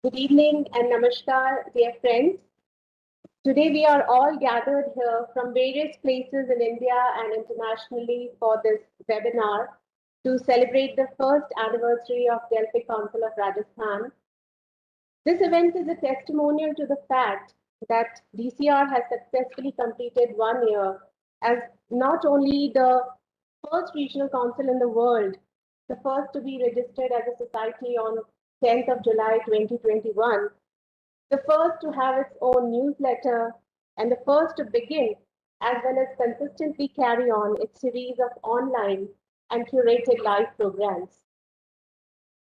Good evening and namaskar, dear friends. Today we are all gathered here from various places in India and internationally for this webinar to celebrate the first anniversary of Delphic Council of Rajasthan. This event is a testimonial to the fact that DCR has successfully completed 1 year as not only the first regional council in the world, the first to be registered as a society on 10th of July 2021, the first to have its own newsletter, and the first to begin as well as consistently carry on its series of online and curated live programs.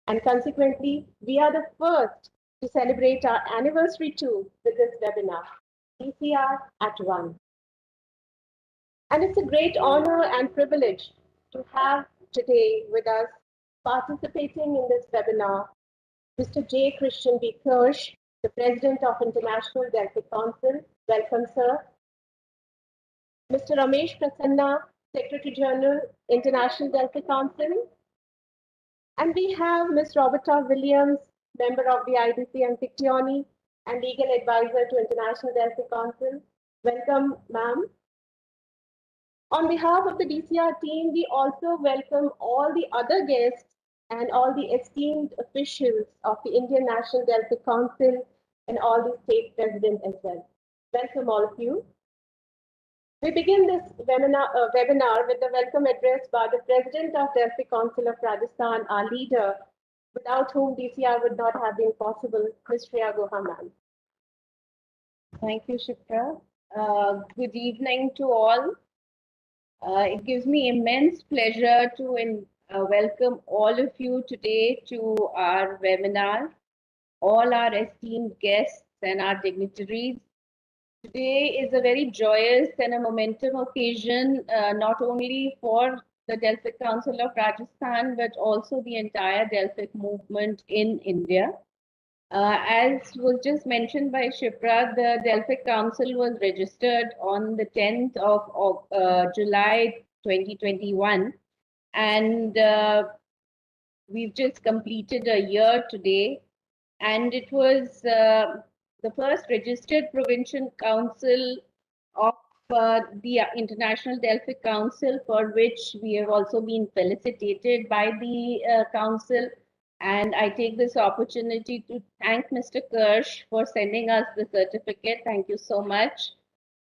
And consequently, we are the first to celebrate our anniversary too with this webinar, DCR at One. And it's a great honor and privilege to have today with us participating in this webinar Mr. J. Christian B. Kirsch, the President of International Delphic Council. Welcome, sir. Mr. Ramesh Prasanna, Secretary General, International Delphic Council. And we have Ms. Roberta Williams, member of the IDC Amphictyony and legal advisor to International Delphic Council. Welcome, ma'am. On behalf of the DCR team, we also welcome all the other guests and all the esteemed officials of the Indian National Delphic Council and all the state presidents as well. Welcome all of you. We begin this webinar with the welcome address by the President of Delphic Council of Rajasthan, our leader, without whom DCR would not have been possible, Ms. Sreya Guha, ma'am. Thank you, Shipra. Good evening to all. It gives me immense pleasure to welcome all of you today to our webinar, all our esteemed guests and our dignitaries. Today is a very joyous and a momentum occasion, not only for the Delphic Council of Rajasthan, but also the entire Delphic movement in India. As was just mentioned by Shipra, the Delphic Council was registered on the 10th of July 2021, and we've just completed a year today, and it was the first registered provincial council of the International Delphic Council, for which we have also been felicitated by the council. And I take this opportunity to thank Mr. Kirsch for sending us the certificate. Thank you so much.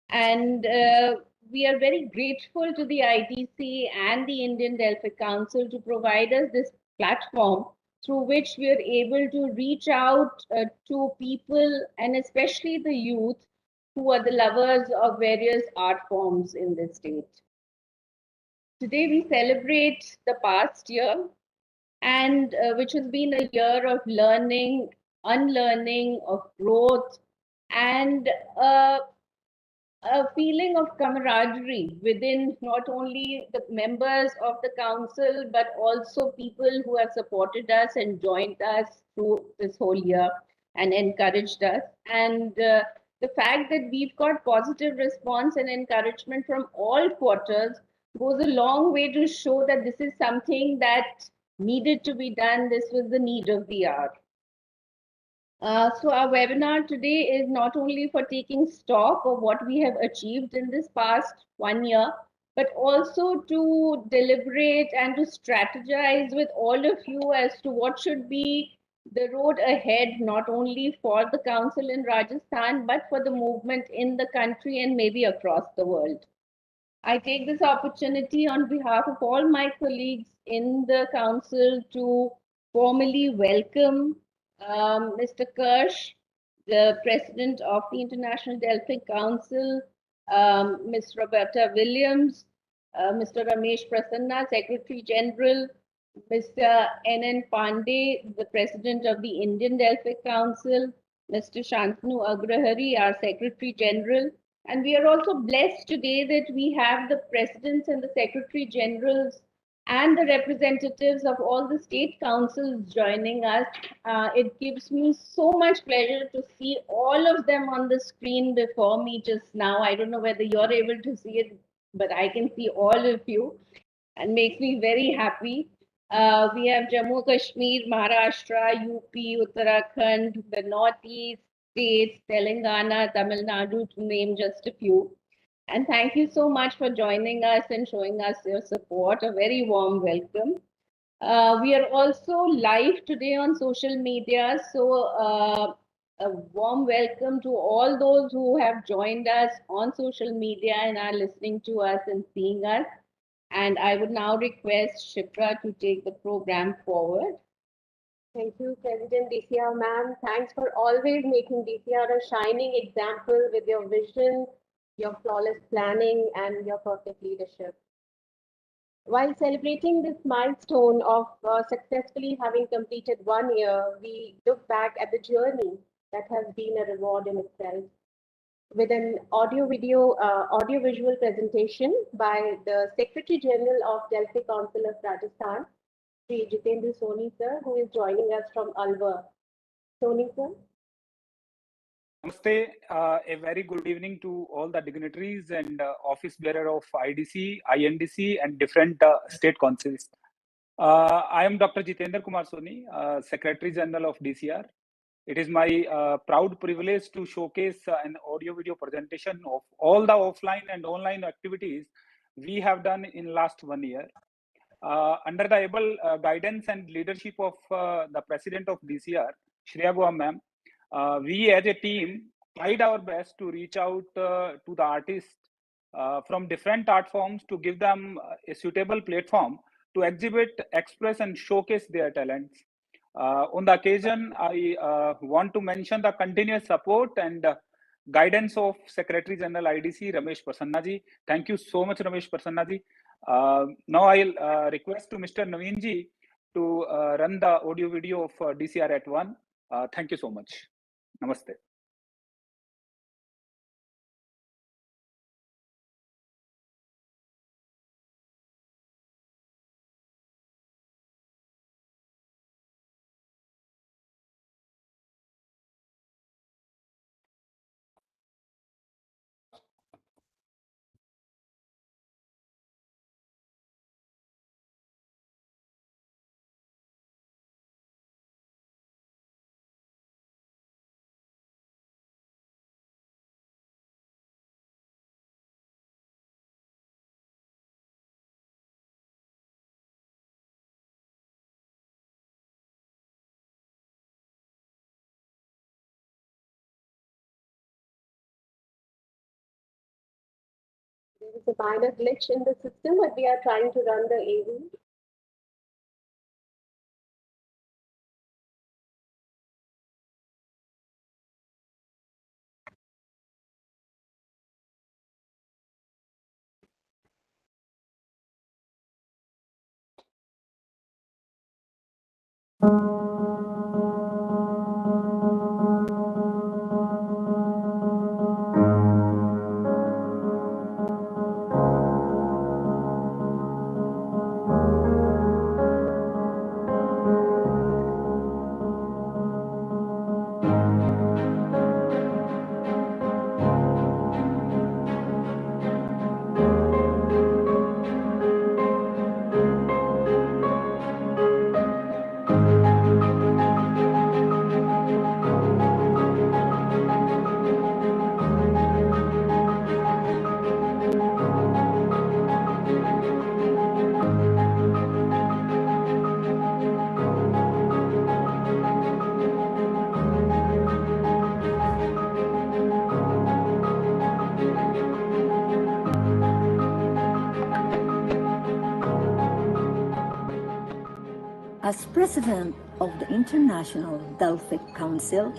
And we are very grateful to the IDC and the Indian Delphic Council to provide us this platform through which we are able to reach out to people, and especially the youth, who are the lovers of various art forms in the state. Today we celebrate the past year, and which has been a year of learning, unlearning, of growth, and a feeling of camaraderie within not only the members of the council, but also people who have supported us and joined us through this whole year and encouraged us. And the fact that we've got positive response and encouragement from all quarters goes a long way to show that this is something that needed to be done. This was the need of the hour. So our webinar today is not only for taking stock of what we have achieved in this past 1 year, but also to deliberate and to strategize with all of you as to what should be the road ahead, not only for the council in Rajasthan, but for the movement in the country and maybe across the world. I take this opportunity on behalf of all my colleagues in the council to formally welcome Mr. Kirsch, the President of the International Delphic Council, Ms. Roberta Williams, Mr. Ramesh Prasanna, Secretary General, Mr. N.N. Pandey, the President of the Indian Delphic Council, Mr. Shantanu Agrahari, our Secretary General. And we are also blessed today that we have the Presidents and the Secretary Generals and the representatives of all the state councils joining us. It gives me so much pleasure to see all of them on the screen before me just now. I don't know whether you're able to see it, but I can see all of you, and makes me very happy. We have Jammu Kashmir, Maharashtra, UP, Uttarakhand, the Northeast states, Telangana, Tamil Nadu, to name just a few. And thank you so much for joining us and showing us your support. A very warm welcome. We are also live today on social media, so a warm welcome to all those who have joined us on social media and are listening to us and seeing us. And I would now request Shipra to take the program forward. Thank you, President DCR ma'am. Thanks for always making DCR a shining example with your vision, your flawless planning, and your perfect leadership. While celebrating this milestone of successfully having completed 1 year, we look back at the journey that has been a reward in itself. With an audio visual presentation by the Secretary General of Delphic Council of Rajasthan, Sri Jitendra Soni sir, who is joining us from Alwar. Soni sir. Namaste, a very good evening to all the dignitaries and office bearer of IDC, INDC and different state councils. I am Dr. Jitendra Kumar Soni, Secretary General of DCR. It is my proud privilege to showcase an audio-video presentation of all the offline and online activities we have done in last 1 year. Under the able guidance and leadership of the President of DCR, Sreya Guha ma'am, we as a team tried our best to reach out to the artists from different art forms to give them a suitable platform to exhibit, express and showcase their talents. On the occasion, I want to mention the continuous support and guidance of Secretary General IDC, Ramesh Prasanna ji. Thank you so much, Ramesh Prasanna ji. Now I'll request to Mr. Naveen ji to run the audio video of DCR at 1. Thank you so much. Namaste. There is a minor glitch in the system, but we are trying to run the AV. As President of the International Delphic Council,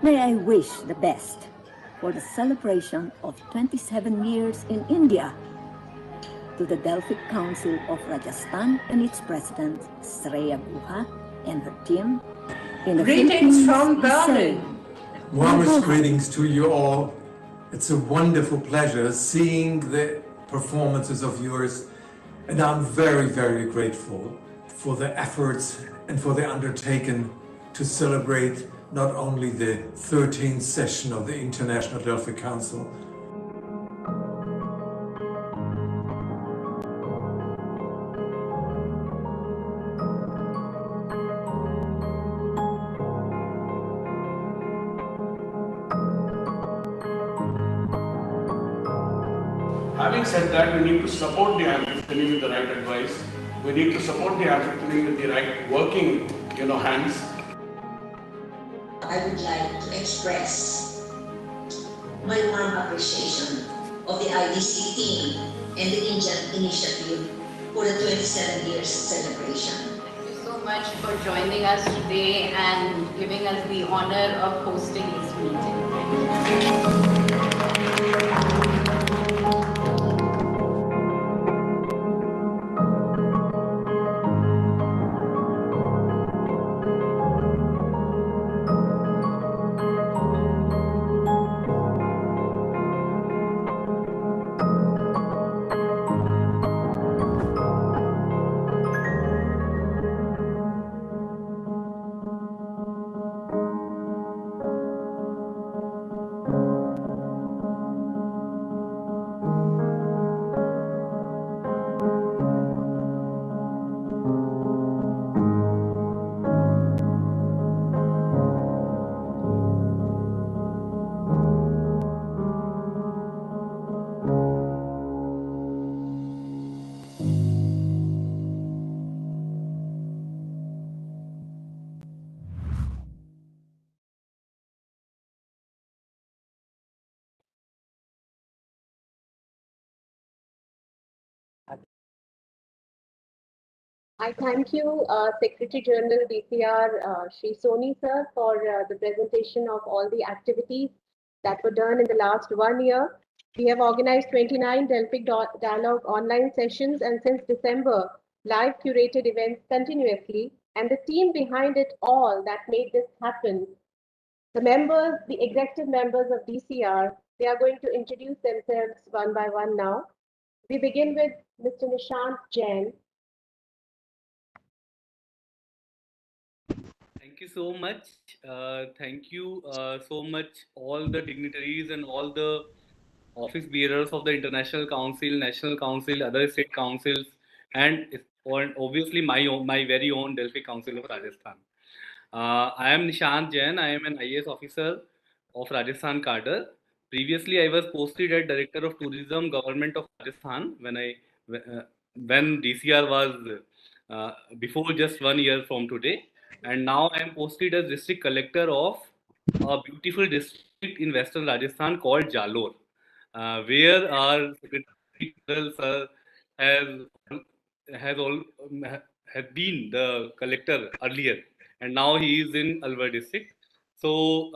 may I wish the best for the celebration of 27 years in India to the Delphic Council of Rajasthan and its President, Sreya Guha, and her team. In the Greetings from Berlin. Warmest greetings to you all. It's a wonderful pleasure seeing the performances of yours, and I'm very, very grateful for the efforts and for the undertaken to celebrate not only the 13th session of the International Delphic Council, Having said that, we need to support the Amphictyony with the right advice. We need to support the Amphictyony with the right working, hands. I would like to express my warm appreciation of the IDC team and the Indian initiative for the 27 years celebration. Thank you so much for joining us today and giving us the honor of hosting this meeting. I thank you, Secretary General DCR, Shri Soni sir, for the presentation of all the activities that were done in the last 1 year. We have organized 29 Delphic Dialogue online sessions, and since December, live curated events continuously, and the team behind it all that made this happen. The members, the executive members of DCR, they are going to introduce themselves one by one now. We begin with Mr. Nishant Jain. Thank you so much. Thank you so much, all the dignitaries and all the office bearers of the International Council, National Council, other state councils, and obviously my very own Delphic Council of Rajasthan. I am Nishant Jain. I am an IAS officer of Rajasthan cadre. Previously, I was posted as Director of Tourism, Government of Rajasthan when DCR was before just 1 year from today. And now I am posted as District Collector of a beautiful district in Western Rajasthan called Jalore, where our Secretary General Sir has all has been the collector earlier, and now he is in Alwar district. So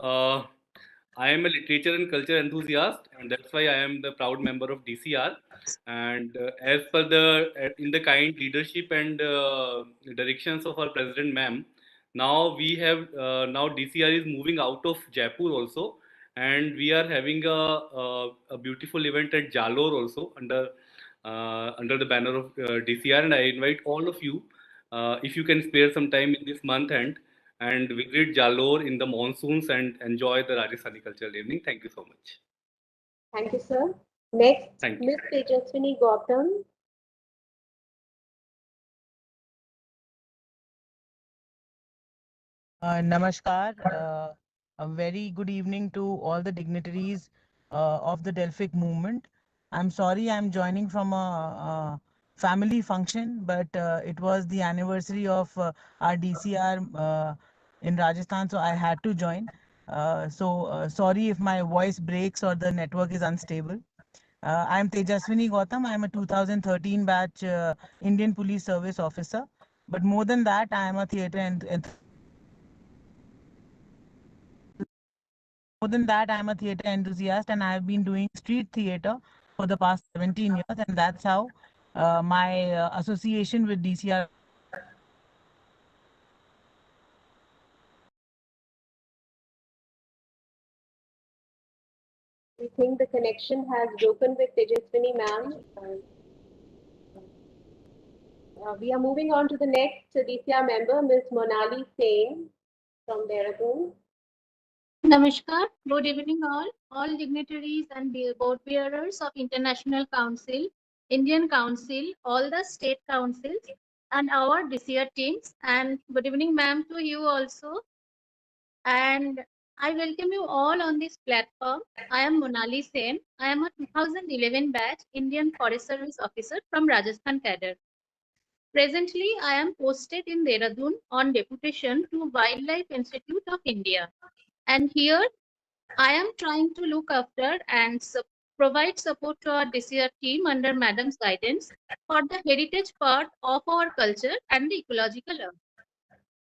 I am a literature and culture enthusiast, and that's why I am the proud member of DCR. And as per the in the kind leadership and directions of our President Ma'am, now we have now DCR is moving out of Jaipur also, and we are having a beautiful event at Jalore also under the banner of DCR. And I invite all of you, if you can spare some time in this month end, and visit Jalore in the monsoons and enjoy the Rajasthani cultural evening. Thank you so much. Thank you, sir. Next, Ms. Tejaswini Gautam. Namaskar. A very good evening to all the dignitaries of the Delphic movement. I'm sorry I'm joining from a family function, but it was the anniversary of our DCR in Rajasthan, so I had to join. Sorry if my voice breaks or the network is unstable. I'm Tejaswini Gautam. I'm a 2013 batch Indian Police Service officer. But more than that, I am a theatre and more than that, I'm a theatre enthusiast, and I have been doing street theatre for the past 17 years, and that's how my association with DCR. We think the connection has broken with Tejaswini ma'am. We are moving on to the next DCR member, Ms. Monali Sen from Dehradun. Namaskar. Good evening all dignitaries and board bearers of International Council, Indian Council, all the state councils, and our DCR teams. And good evening, ma'am, to you also. And I welcome you all on this platform. I am Monali Sen. I am a 2011 batch Indian Forest Service officer from Rajasthan cadre. Presently, I am posted in Dehradun on deputation to Wildlife Institute of India. And here, I am trying to look after and provide support to our DCR team under Madam's guidance for the heritage part of our culture and the ecological earth.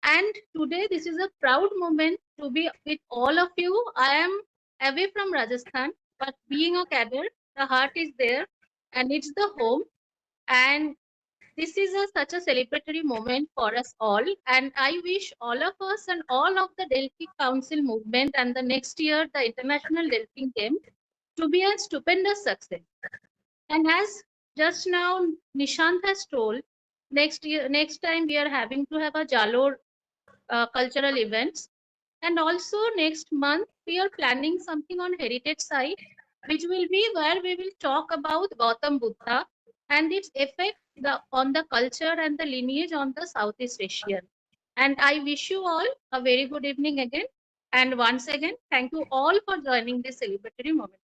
And today, this is a proud moment to be with all of you. I am away from Rajasthan, but being a cadre, the heart is there and it's the home. And this is such a celebratory moment for us all. And I wish all of us and all of the Delphic Council movement and the next year, the International Delphic Game, to be a stupendous success. And as just now Nishant has told, next time we are having to have a Jalor cultural events. And also next month, we are planning something on heritage site, which will be where we will talk about Gautam Buddha and its effect on the culture and the lineage on the Southeast Asian. And I wish you all a very good evening again. And once again, thank you all for joining this celebratory moment.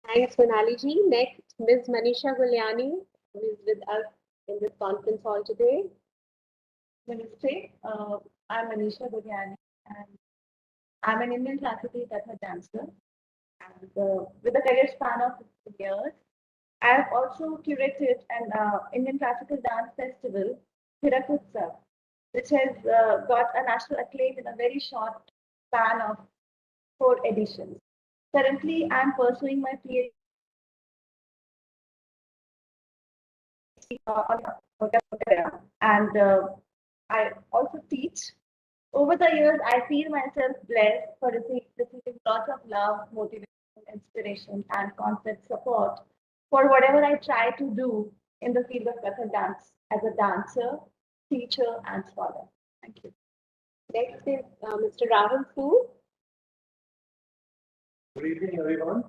Thanks, Monali ji. Next, Ms. Manisha Guliani, who is with us in this conference hall today. Namaste. I'm Manisha Guliani, and I'm an Indian classical Kathak dancer. And with a career span of 15 years, I've also curated an Indian classical dance festival, Thirakutsav, which has got a national acclaim in a very short span of 4 editions. Currently, I'm pursuing my PhD on Moderator, and I also teach. Over the years, I feel myself blessed for receiving lots of love, motivation, inspiration, and constant support for whatever I try to do in the field of Kathak dance as a dancer, teacher, and scholar. Thank you. Next is Mr. Rahul Sood. Good evening, everyone.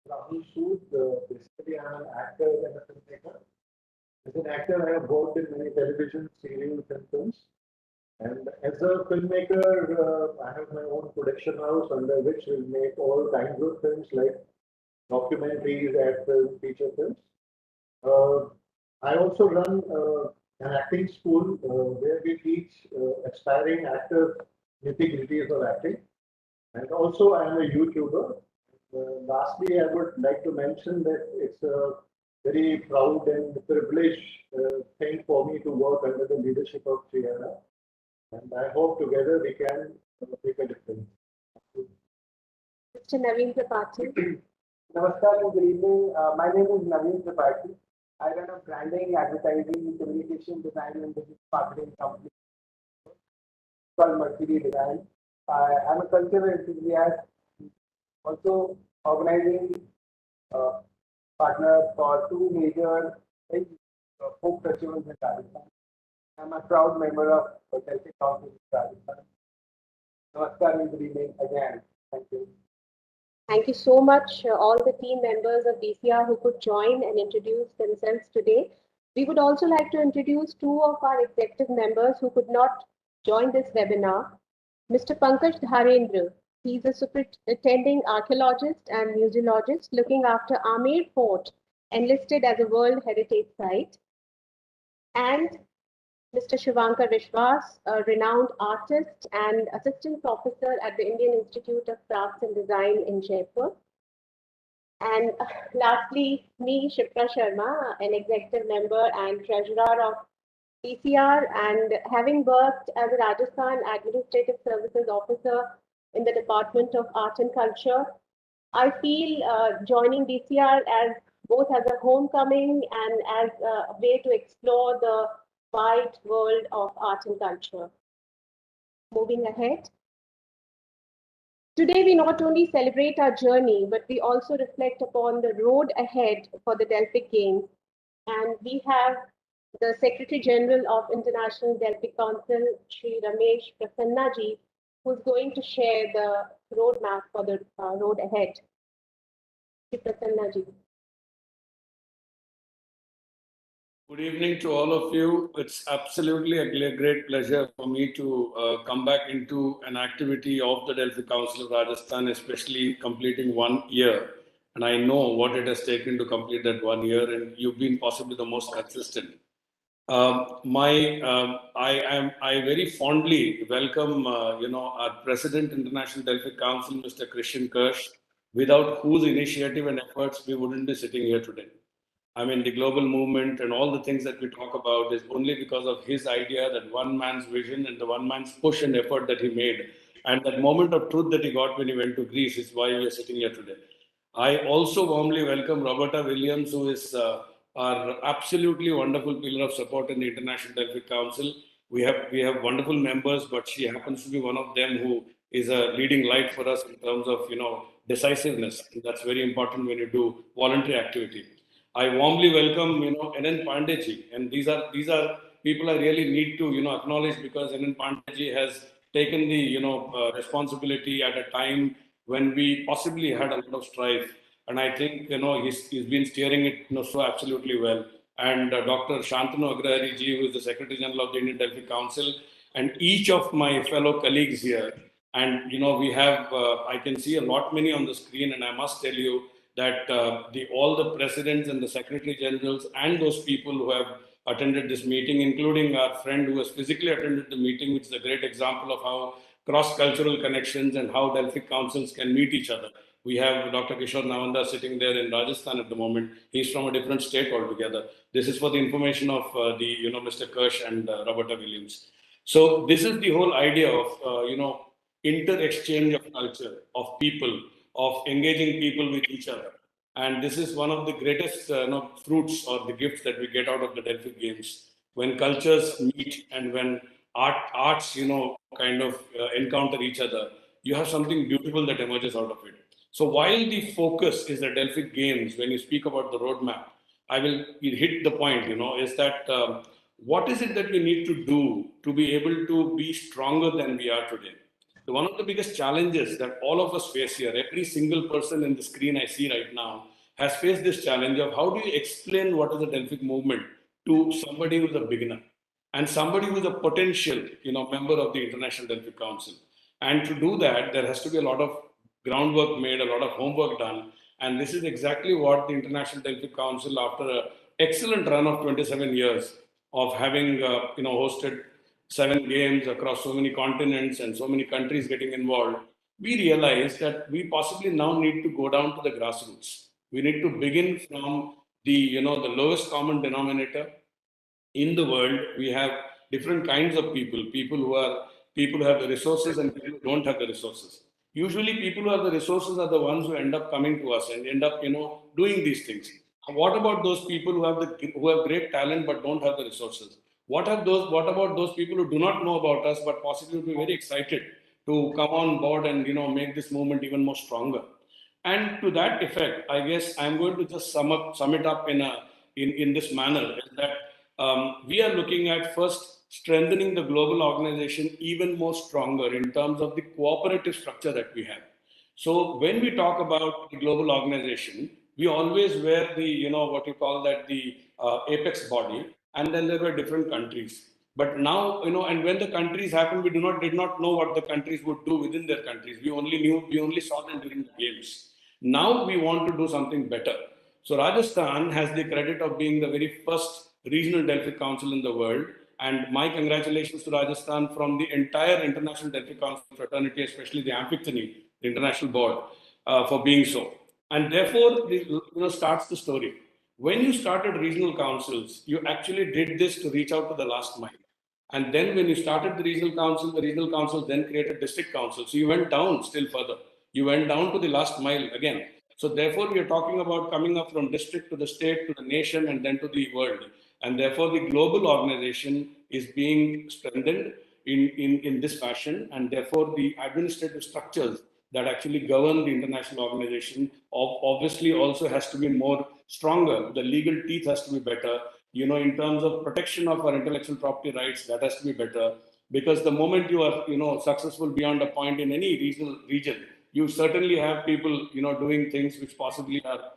Rahul Sood, basically I'm an actor and a filmmaker. As an actor, I have worked in many television, serials, and films. And as a filmmaker, I have my own production house under which we make all kinds of films like documentaries, ad films, feature films. I also run an acting school where we teach aspiring actors nitty-gritties of acting. And also, I am a YouTuber. Lastly, I would like to mention that it's a very proud and privileged thing for me to work under the leadership of Sreya. And I hope together we can make a difference. Mr. Naveen Tripathi. Namaskar and good evening. My name is Naveen Tripathi. I run a branding, advertising, communication design and digital marketing company called Mercury Design. I'm a cultural enthusiast, also organizing partner for 2 major folk festivals in Rajasthan. I'm a proud member of the Delphic Council of Rajasthan. Namaskar and good evening again. Thank you. Thank you so much, all the team members of DCR who could join and introduce themselves today. We would also like to introduce 2 of our executive members who could not join this webinar. Mr. Pankaj Dharendra, he's a superintending archaeologist and museologist looking after Amer Fort, enlisted as a World Heritage Site. And Mr. Shivankar Vishwas, a renowned artist and assistant professor at the Indian Institute of Crafts and Design in Jaipur. And lastly, me, Shipra Sharma, an executive member and treasurer of DCR, and having worked as a Rajasthan Administrative Services Officer in the Department of Art and Culture, I feel joining DCR as both as a homecoming and as a way to explore the wide world of art and culture. Moving ahead. Today, we not only celebrate our journey, but we also reflect upon the road ahead for the Delphic Games. And we have the Secretary General of International Delphic Council, Shri Ramesh Prasanna ji, who's going to share the roadmap for the road ahead. Shri Prasanna ji. Good evening to all of you. It's absolutely a great pleasure for me to come back into an activity of the Delphic Council of Rajasthan, especially completing 1 year. And I know what it has taken to complete that 1 year, and you've been possibly the most consistent. I very fondly welcome, our President, International Delphic Council, Mr. Kirsch, without whose initiative and efforts we wouldn't be sitting here today. I mean, the global movement and all the things that we talk about is only because of his idea, that one man's vision and the one man's push and effort that he made. And that moment of truth that he got when he went to Greece is why we are sitting here today. I also warmly welcome Roberta Williams, who is our absolutely wonderful pillar of support in the International Delphic Council. We have wonderful members, but she happens to be one of them who is a leading light for us in terms of decisiveness. That's very important when you do voluntary activity. I warmly welcome, Eminent Pandey, and these are people I really need to, acknowledge, because Eminent Pandey has taken the, responsibility at a time when we possibly had a lot of strife, and I think, he's been steering it, so absolutely well. And Dr. Shantanu Agrahari ji, who is the Secretary General of the Indian Delphic Council, and each of my fellow colleagues here, and we have, I can see a lot many on the screen, and I must tell you that all the presidents and the secretary generals and those people who have attended this meeting, including our friend who has physically attended the meeting, which is a great example of how cross-cultural connections and how Delphic councils can meet each other. We have Dr. Kishore Navanda sitting there in Rajasthan at the moment. He's from a different state altogether. This is for the information of Mr. Kirsch and Roberta Williams. So this is the whole idea of, inter-exchange of culture, of people, of engaging people with each other. And this is one of the greatest fruits or the gifts that we get out of the Delphic Games. When cultures meet and when arts, encounter each other, you have something beautiful that emerges out of it. So while the focus is the Delphic Games, when you speak about the roadmap, I will hit the point, is that what is it that we need to do to be able to be stronger than we are today? One of the biggest challenges that all of us face here, every single person in the screen I see right now, has faced this challenge of how do you explain what is the Delphic movement to somebody who's a beginner and somebody who's a potential, member of the International Delphic Council. And to do that, there has to be a lot of groundwork made, a lot of homework done. And this is exactly what the International Delphic Council, after an excellent run of 27 years of having, hosted 7 games across so many continents and so many countries getting involved, we realized that we possibly now need to go down to the grassroots. We need to begin from the lowest common denominator. In the world, we have different kinds of people who have the resources and people who don't have the resources. Usually people who have the resources are the ones who end up coming to us and end up, doing these things. What about those people who have great talent but don't have the resources? What about those people who do not know about us but possibly would be very excited to come on board and make this movement even more stronger? And to that effect, I guess I'm going to just sum it up in this manner, that we are looking at first strengthening the global organization even more stronger in terms of the cooperative structure that we have. So when we talk about the global organization, we always wear the, what you call that, the apex body, and then there were different countries. But now, and when the countries happened, we did not know what the countries would do within their countries. We only saw them during the games. Now we want to do something better. So Rajasthan has the credit of being the very first regional Delphic Council in the world. And my congratulations to Rajasthan from the entire International Delphic Council fraternity, especially the Amphictyony, the international board, for being so. And therefore, starts the story. When you started regional councils, you actually did this to reach out to the last mile. And then when you started the regional council then created district council. So you went down still further. You went down to the last mile again. So therefore, we are talking about coming up from district to the state, to the nation, and then to the world. And therefore, the global organization is being strengthened in this fashion. And therefore, the administrative structures that actually govern the international organization obviously also has to be more stronger. The legal teeth has to be better. In terms of protection of our intellectual property rights, that has to be better. Because the moment you are, successful beyond a point in any region, you certainly have people, doing things which possibly are,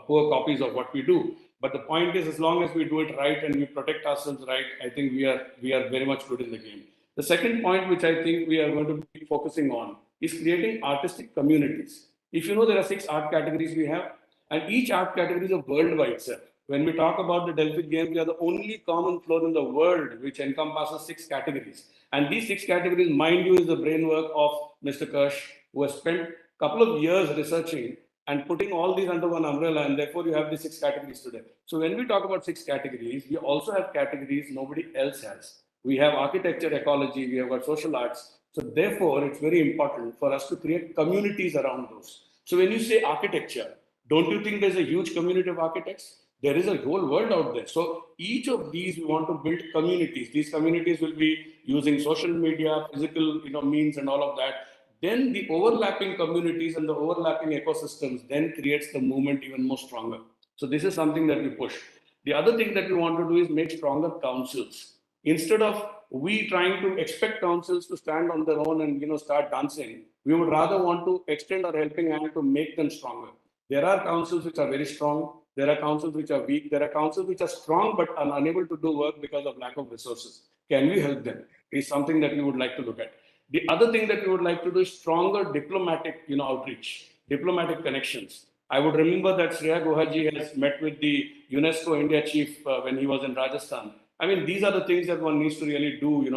poor copies of what we do. But the point is, as long as we do it right and we protect ourselves right, I think we are very much good in the game. The second point, which I think we are going to be focusing on, is creating artistic communities. If you know, there are 6 art categories we have, and each art category is a world by itself. When we talk about the Delphic Games, we are the only common floor in the world which encompasses 6 categories. And these 6 categories, mind you, is the brainwork of Mr. Kirsch, who has spent a couple of years researching and putting all these under one umbrella, and therefore you have the 6 categories today. So when we talk about 6 categories, we also have categories nobody else has. We have architecture, ecology, we have got social arts. So therefore, it's very important for us to create communities around those. So when you say architecture, don't you think there's a huge community of architects? There is a whole world out there. So each of these, we want to build communities. These communities will be using social media, physical means and all of that. Then the overlapping communities and the overlapping ecosystems then creates the movement even more stronger. So this is something that we push. The other thing that we want to do is make stronger councils. Instead of we trying to expect councils to stand on their own and start dancing, we would rather want to extend our helping hand to make them stronger. There are councils which are very strong. There are councils which are weak. There are councils which are strong but are unable to do work because of lack of resources. Can we help them? Is something that we would like to look at. The other thing that we would like to do is stronger diplomatic outreach, diplomatic connections. I would remember that Sreya Guha has met with the UNESCO India chief when he was in Rajasthan. I mean, these are the things that one needs to really do,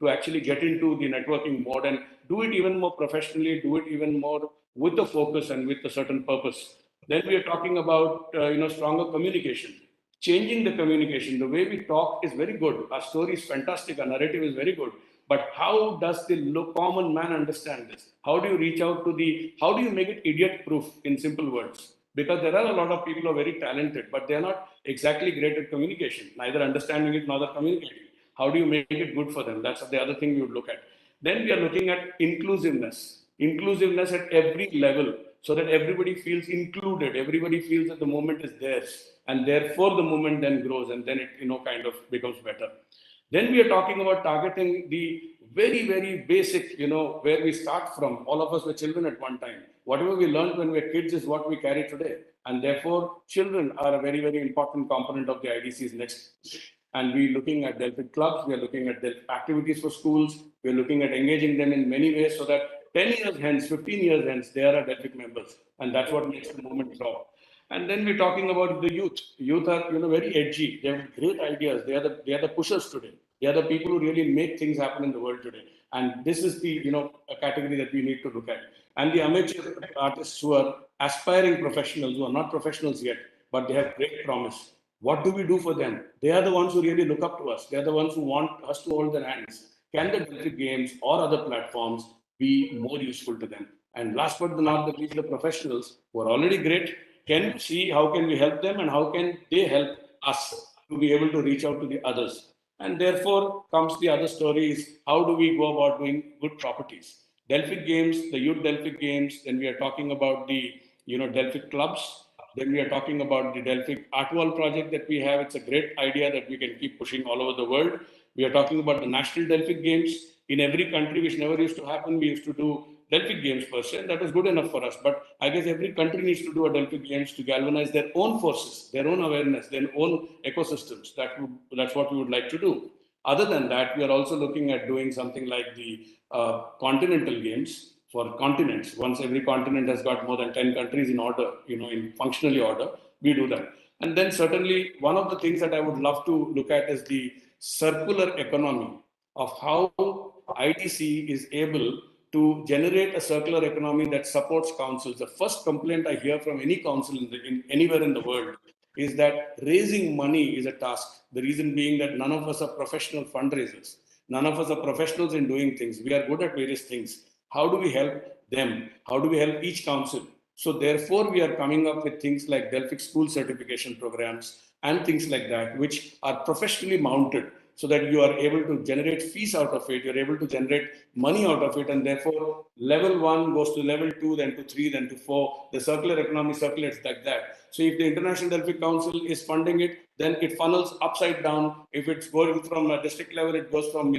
to actually get into the networking mode and do it even more professionally, do it even more with the focus and with a certain purpose. Then we are talking about, stronger communication, changing the communication. The way we talk is very good. Our story is fantastic. Our narrative is very good. But how does the common man understand this? How do you reach out to how do you make it idiot proof in simple words? Because there are a lot of people who are very talented, but they are not exactly great at communication, neither understanding it nor communicating. How do you make it good for them? That's the other thing we would look at. Then we are looking at inclusiveness at every level, so that everybody feels included, everybody feels that the movement is theirs, and therefore the movement then grows and then it kind of becomes better. Then we are talking about targeting the very, very basic, where we start from. All of us were children at one time. Whatever we learned when we were kids is what we carry today. And therefore, children are a very, very important component of the IDC's next. And we're looking at Delphic clubs, we are looking at Delphic activities for schools, we're looking at engaging them in many ways so that 10 years hence, 15 years hence, they are Delphic members. And that's what makes the movement grow. And then we're talking about the youth. Youth are, very edgy. They have great ideas. They are the pushers today. They are the people who really make things happen in the world today. And this is the, a category that we need to look at. And the amateur artists who are aspiring professionals, who are not professionals yet, but they have great promise. What do we do for them? They are the ones who really look up to us. They are the ones who want us to hold their hands. Can the Delphic Games or other platforms be more useful to them? And last but not the least, the professionals who are already great, can we see how can we help them and how can they help us to be able to reach out to the others. And therefore comes the other story is how do we go about doing good properties. Delphic Games, the Youth Delphic Games, then we are talking about the Delphic clubs. Then we are talking about the Delphic Art Wall project that we have. It's a great idea that we can keep pushing all over the world. We are talking about the National Delphic Games. In every country, which never used to happen, we used to do Delphic Games per se, and that was good enough for us. But I guess every country needs to do a Delphic Games to galvanize their own forces, their own awareness, their own ecosystems. That's what we would like to do. Other than that, we are also looking at doing something like the continental games for continents. Once every continent has got more than 10 countries in order, in functionally order, we do that. And then certainly one of the things that I would love to look at is the circular economy of how IDC is able to generate a circular economy that supports councils. The first complaint I hear from any council anywhere in the world is that raising money is a task. The reason being that none of us are professional fundraisers. None of us are professionals in doing things. We are good at various things. How do we help them? How do we help each council? So therefore, we are coming up with things like Delphic school certification programs and things like that, which are professionally mounted so that you are able to generate fees out of it, you're able to generate money out of it, and therefore level 1 goes to level 2, then to 3, then to 4. The circular economy circulates like that. So if the International Delphic Council is funding it, then it funnels upside down. If it's going from a district level, it goes from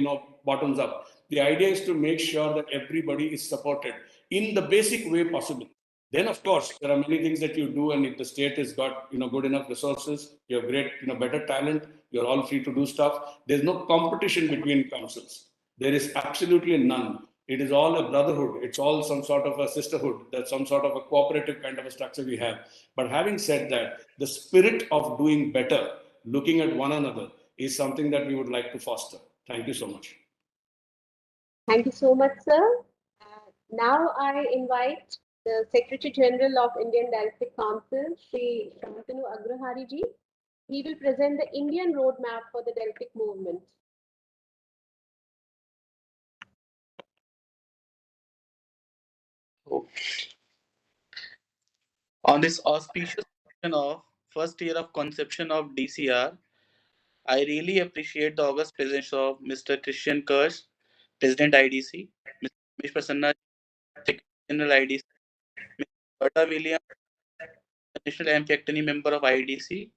bottoms up. The idea is to make sure that everybody is supported in the basic way possible. Then, of course, there are many things that you do, and if the state has got good enough resources, you have great better talent, you're all free to do stuff. There's no competition between councils. There is absolutely none. It is all a brotherhood. It's all some sort of a sisterhood. That's some sort of a cooperative kind of a structure we have. But having said that, the spirit of doing better, looking at one another, is something that we would like to foster. Thank you so much. Thank you so much, sir. Now I invite the Secretary General of Indian Delphic Council, Sri Shantanu Agrahari ji. He will present the Indian roadmap for the Delphic movement. On this auspicious occasion of first year of conception of DCR, I really appreciate the august presence of Mr. Kirsch, President IDC, Mr. Ramesh Prasanna, Secretary General IDC, Mr. Roberta Williams, National Amphictyony member of IDC,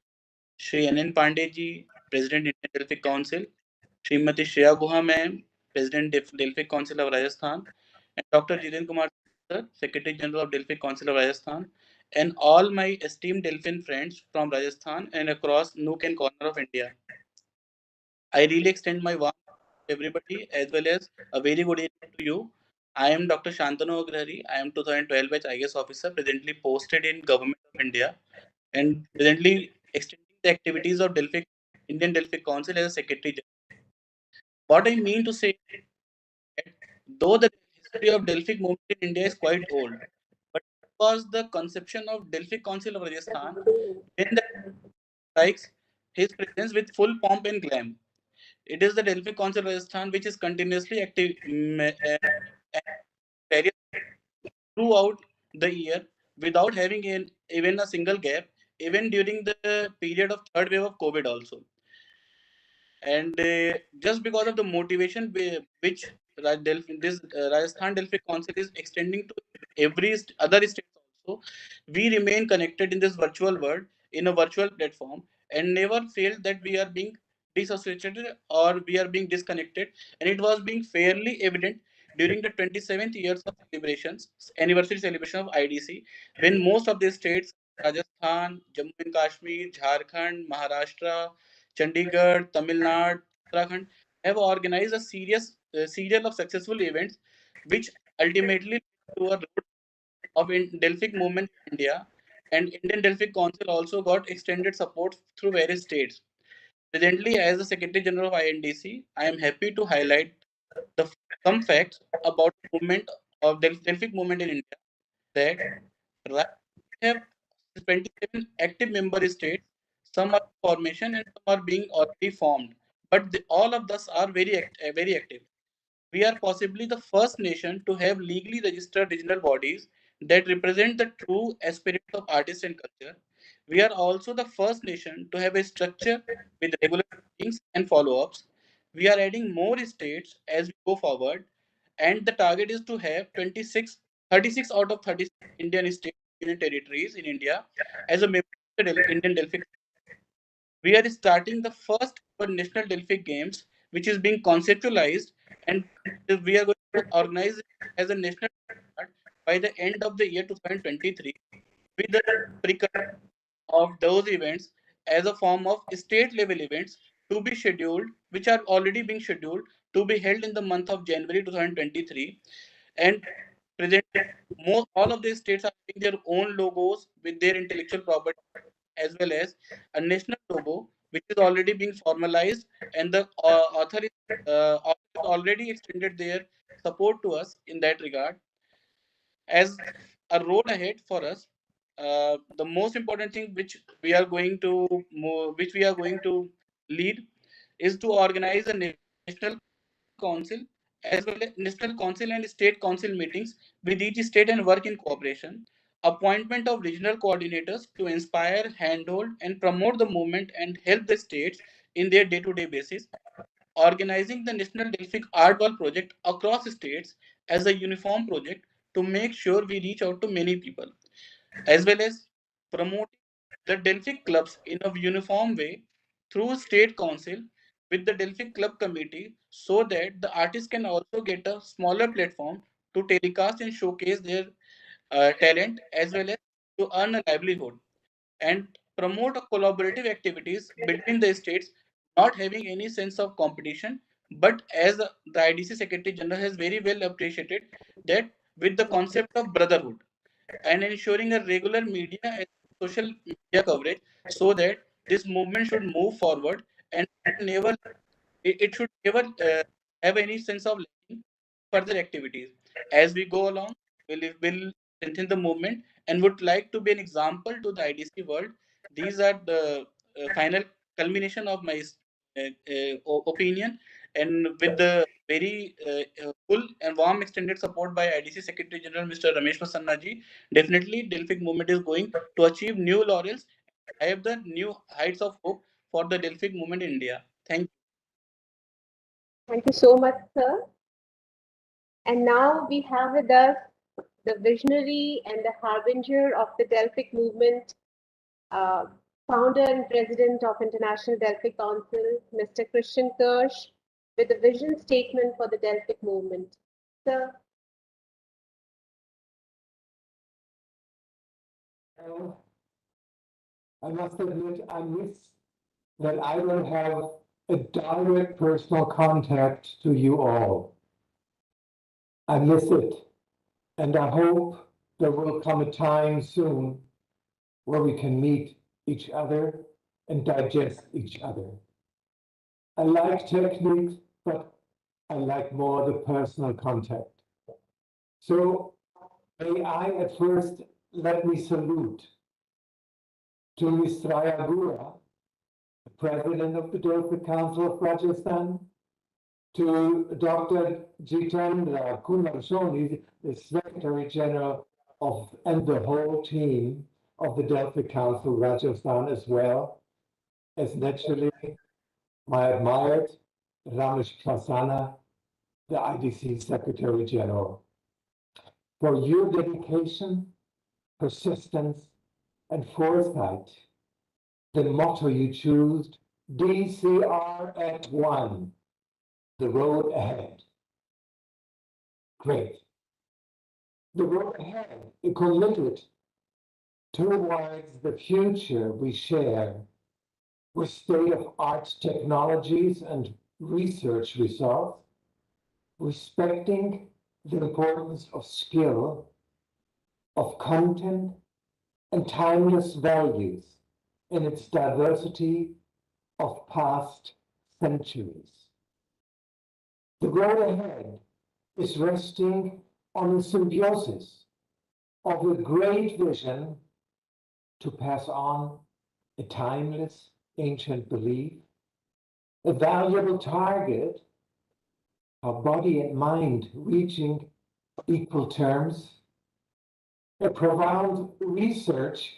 Shri N. Pandey ji, President Indian Delphic Council, Srimati Shreya Guha ma'am, President Delphic Council of Rajasthan, and Dr. Jitendra Kumar sir, Secretary General of Delphic Council of Rajasthan, and all my esteemed Delphin friends from Rajasthan and across nook and corner of India. I really extend my warm to everybody as well as a very good evening to you. I am Dr. Shantanu Agrahari. I am 2012 batch IS officer presently posted in Government of India and presently extending the activities of Indian Delphic Council as a Secretary General. What I mean to say is that though the history of Delphic movement in India is quite old, but it was the conception of Delphic Council of Rajasthan when the strikes his presence with full pomp and glam. It is the Delphic Council of Rajasthan which is continuously active throughout the year without having even a single gap, even during the period of third wave of COVID also. And just because of the motivation which Rajasthan Delphic Council is extending to every other state also, we remain connected in this virtual world, in a virtual platform, and never feel that we are being disassociated or we are being disconnected. And it was being fairly evident during the 27th years of celebrations, anniversary celebration of IDC, when most of the states, Rajasthan, Jammu and Kashmir, Jharkhand, Maharashtra, Chandigarh, Tamil Nadu, Uttarakhand have organized a serial of successful events, which ultimately led to a road of Delphic movement in India. And Indian Delphic Council also got extended support through various states. Presently, as the Secretary General of INDC, I am happy to highlight some facts about the movement of Delphic movement in India. That right we have 27 active member states. Some are in formation and some are being already formed. But all of us are very active. We are possibly the first nation to have legally registered regional bodies that represent the true aspirations of artists and culture. We are also the first nation to have a structure with regular meetings and follow-ups. We are adding more states as we go forward, and the target is to have 36 out of 36 Indian states and territories in India as a member of the Indian Delphic. We are starting the first ever National Delphic Games, which is being conceptualized, and we are going to organize it as a national event by the end of the year 2023, with the precursor of those events as a form of state level events to be scheduled, which are already being scheduled to be held in the month of January 2023. And present all of these states are having their own logos with their intellectual property, as well as a national logo which is already being formalized, and the author is already extended their support to us in that regard. As a road ahead for us, the most important thing which we are going to lead is to organize a national council as well as national council and state council meetings with each state and work in cooperation. Appointment of regional coordinators to inspire, handhold, and promote the movement and help the states in their day-to-day basis. Organizing the National Delphic Art Wall project across states as a uniform project to make sure we reach out to many people, as well as promoting the Delphic clubs in a uniform way through state council with the Delphic club committee, so that the artists can also get a smaller platform to telecast and showcase their talent as well as to earn a livelihood, and promote a collaborative activities between the states, not having any sense of competition. But as the IDC Secretary General has very well appreciated that with the concept of brotherhood and ensuring a regular media and social media coverage so that this movement should move forward and never it should never have any sense of lacking further activities. As we go along, will strengthen the movement and would like to be an example to the IDC world. These are the final culmination of my opinion, and with the very full and warm extended support by IDC Secretary General Mr. Ramesh Prasanna ji, definitely Delphic movement is going to achieve new laurels. I have the new heights of hope for the Delphic movement in India. Thank you. Thank you so much, sir. And now we have with us the visionary and the harbinger of the Delphic movement, uh, founder and president of International Delphic Council, Mr. Kirsch, with a vision statement for the Delphic movement. Sir. I must admit, I miss that I will have a direct personal contact to you all. I miss it, and I hope there will come a time soon where we can meet each other and digest each other. I like technique, but I like more the personal contact. So may I at first let me salute to Ms. Sreya, the President of the Delphic Council of Rajasthan, to Dr. Jitendra, Kumar, Soni, the Secretary General of, and the whole team of the Delphic Council of Rajasthan, as well as naturally my admired Ramesh Prasanna, the IDC Secretary General, for your dedication, persistence, and foresight. The motto you choose, DCR at one, the road ahead. Great. The road ahead is committed towards the future we share with state-of-art technologies and research results, respecting the importance of skill, of content, and timeless values in its diversity of past centuries. The road ahead is resting on the symbiosis of a great vision to pass on a timeless ancient belief, a valuable target, our body and mind reaching equal terms, a profound research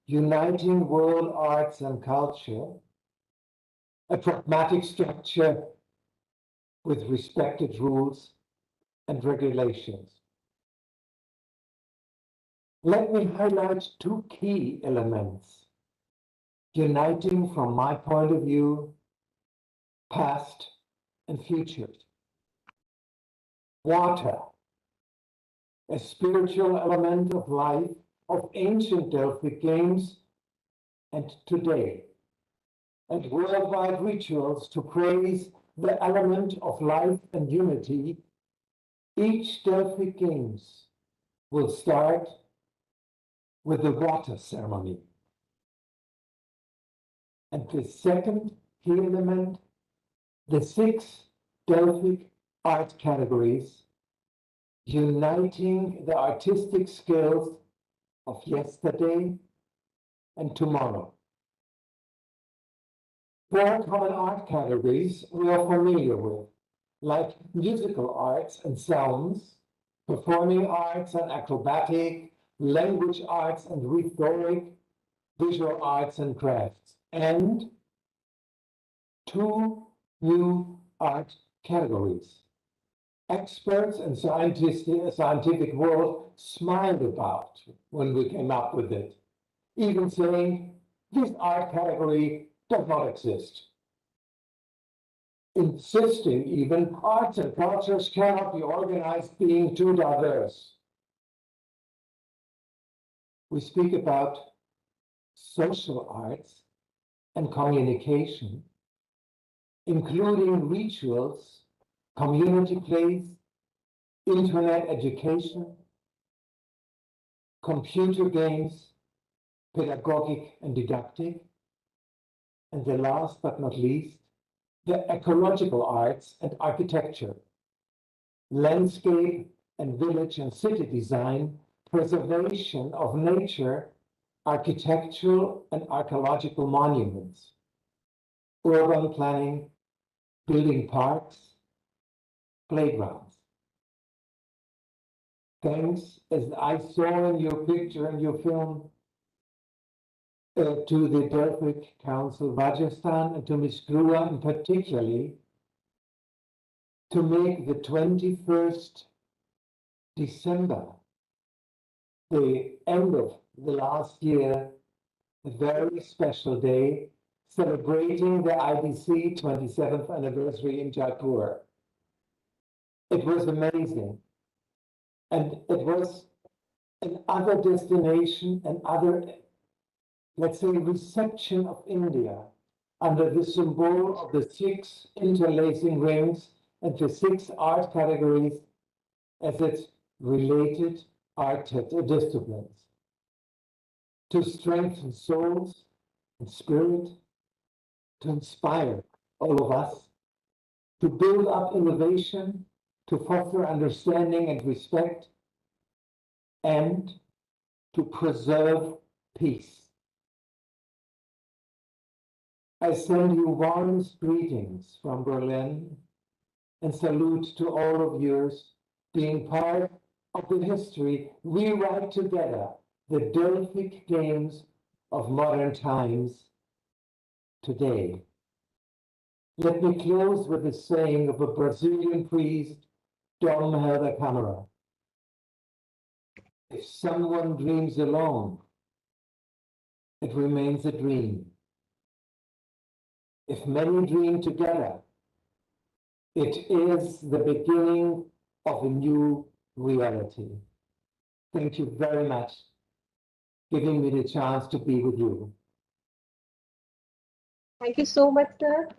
uniting world arts and culture, a pragmatic structure with respected rules and regulations. Let me highlight two key elements, uniting from my point of view, past and future. Water, a spiritual element of life of ancient Delphic games and today, and worldwide rituals to praise the element of life and unity. Each Delphic games will start with the water ceremony. And the second key element, the 6 Delphic art categories, uniting the artistic skills of yesterday and tomorrow. 4 common art categories we are familiar with, like musical arts and sounds, performing arts and acrobatic, language arts and rhetoric, visual arts and crafts, and 2 new art categories. Experts and scientific world smiled about when we came up with it, even saying this art category does not exist. Insisting even arts and cultures cannot be organized being too diverse. we speak about social arts and communication, including rituals, community plays, internet education, computer games, pedagogic and didactic, and the last but not least, the ecological arts and architecture, landscape and village and city design, preservation of nature, architectural and archaeological monuments, urban planning, building parks, playgrounds. Thanks, as I saw in your picture and your film, to the Delphic Council of Rajasthan and to Ms. Guha in particularly, to make the 21st December, the end of the last year, a very special day, celebrating the IDC 27th anniversary in Jaipur. It was amazing. And it was another destination, another, let's say, reception of India under the symbol of the 6 interlacing rings and the 6 art categories as its related art disciplines. To strengthen souls and spirit, to inspire all of us, to build up innovation, to foster understanding and respect, and to preserve peace. I send you warmest greetings from Berlin and salute to all of yours being part of the history we write together, the Delphic Games of modern times today. Let me close with the saying of a Brazilian priest, Dom Helder Câmara. If someone dreams alone, it remains a dream. If many dream together, it is the beginning of a new reality. Thank you very much for giving me the chance to be with you. Thank you so much, sir.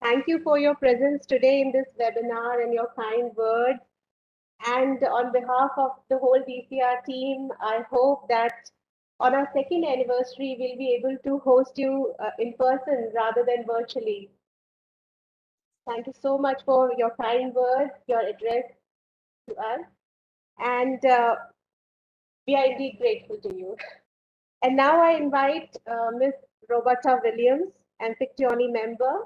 Thank you for your presence today in this webinar and your kind words. And on behalf of the whole DCR team, I hope that on our 2nd anniversary, we'll be able to host you in person rather than virtually. Thank you so much for your kind words, your address to us. And we are indeed grateful to you. And now I invite Ms. Roberta Williams, Amphictyony member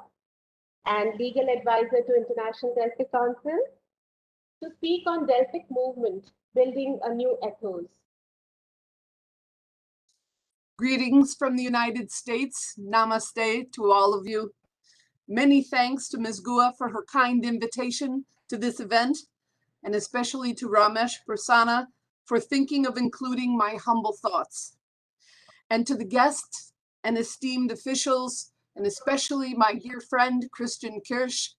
and legal advisor to International Delphic Council, to speak on Delphic movement, building a new ethos. Greetings from the United States. Namaste to all of you. Many thanks to Ms. Guha for her kind invitation to this event, and especially to Ramesh, Prasanna, for thinking of including my humble thoughts. And to the guests and esteemed officials, and especially my dear friend, Kirsch,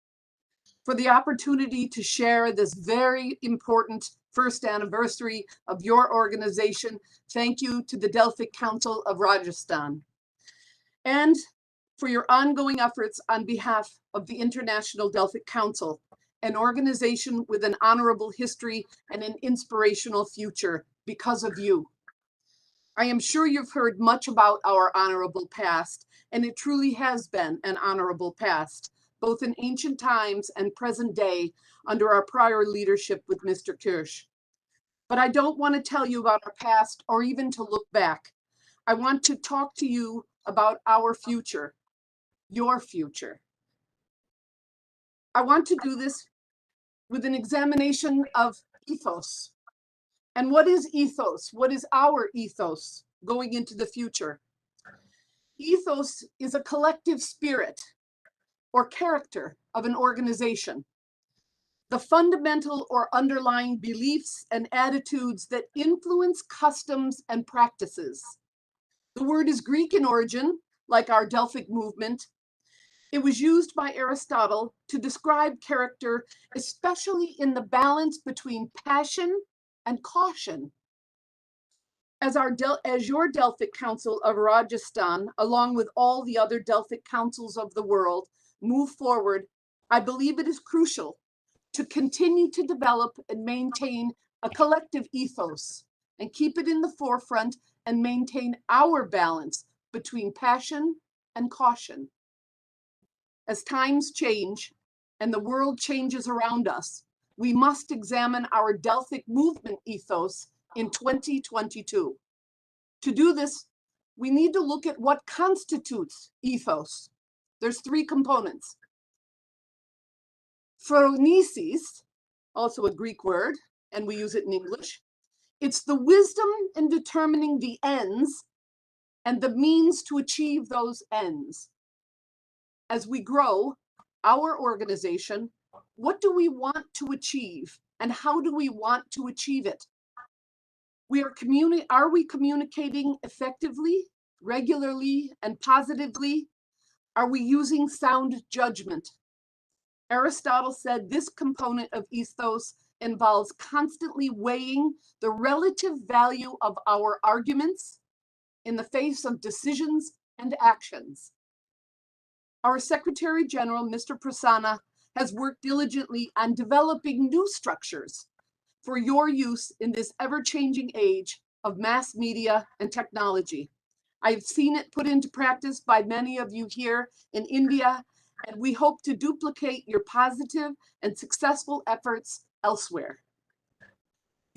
for the opportunity to share this very important 1st anniversary of your organization. Thank you to the Delphic Council of Rajasthan. And for your ongoing efforts on behalf of the International Delphic Council, an organization with an honorable history and an inspirational future because of you. I am sure you've heard much about our honorable past, and it truly has been an honorable past, both in ancient times and present day under our prior leadership with Mr. Kirsch. But I don't want to tell you about our past or even to look back. I want to talk to you about our future, your future. I want to do this with an examination of ethos. And what is ethos? What is our ethos going into the future? Ethos is a collective spirit or character of an organization. The fundamental or underlying beliefs and attitudes that influence customs and practices. The word is Greek in origin, like our Delphic movement. It was used by Aristotle to describe character, especially in the balance between passion and caution. As your Delphic Council of Rajasthan, along with all the other Delphic councils of the world, move forward, I believe it is crucial to continue to develop and maintain a collective ethos and keep it in the forefront and maintain our balance between passion and caution. As times change and the world changes around us, we must examine our Delphic movement ethos in 2022. To do this, we need to look at what constitutes ethos. There's three components. Phronesis, also a Greek word, and we use it in English. It's the wisdom in determining the ends and the means to achieve those ends. As we grow our organization, what do we want to achieve and how do we want to achieve it? Are we communicating effectively, regularly, and positively? Are we using sound judgment? Aristotle said this component of ethos involves constantly weighing the relative value of our arguments in the face of decisions and actions. Our Secretary General, Mr. Prasanna, has worked diligently on developing new structures for your use in this ever-changing age of mass media and technology. I've seen it put into practice by many of you here in India, and we hope to duplicate your positive and successful efforts elsewhere.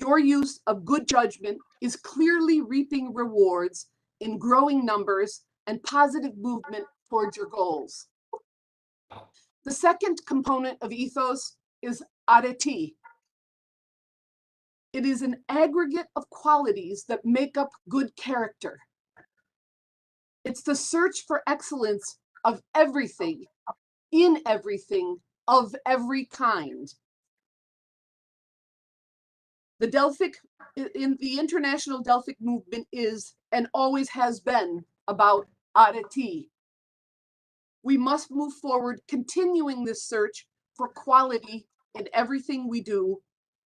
Your use of good judgment is clearly reaping rewards in growing numbers and positive movement towards your goals. The second component of ethos is arati. It is an aggregate of qualities that make up good character. It's the search for excellence of everything, in everything, of every kind. The international Delphic movement is and always has been about arati. We must move forward, continuing this search for quality in everything we do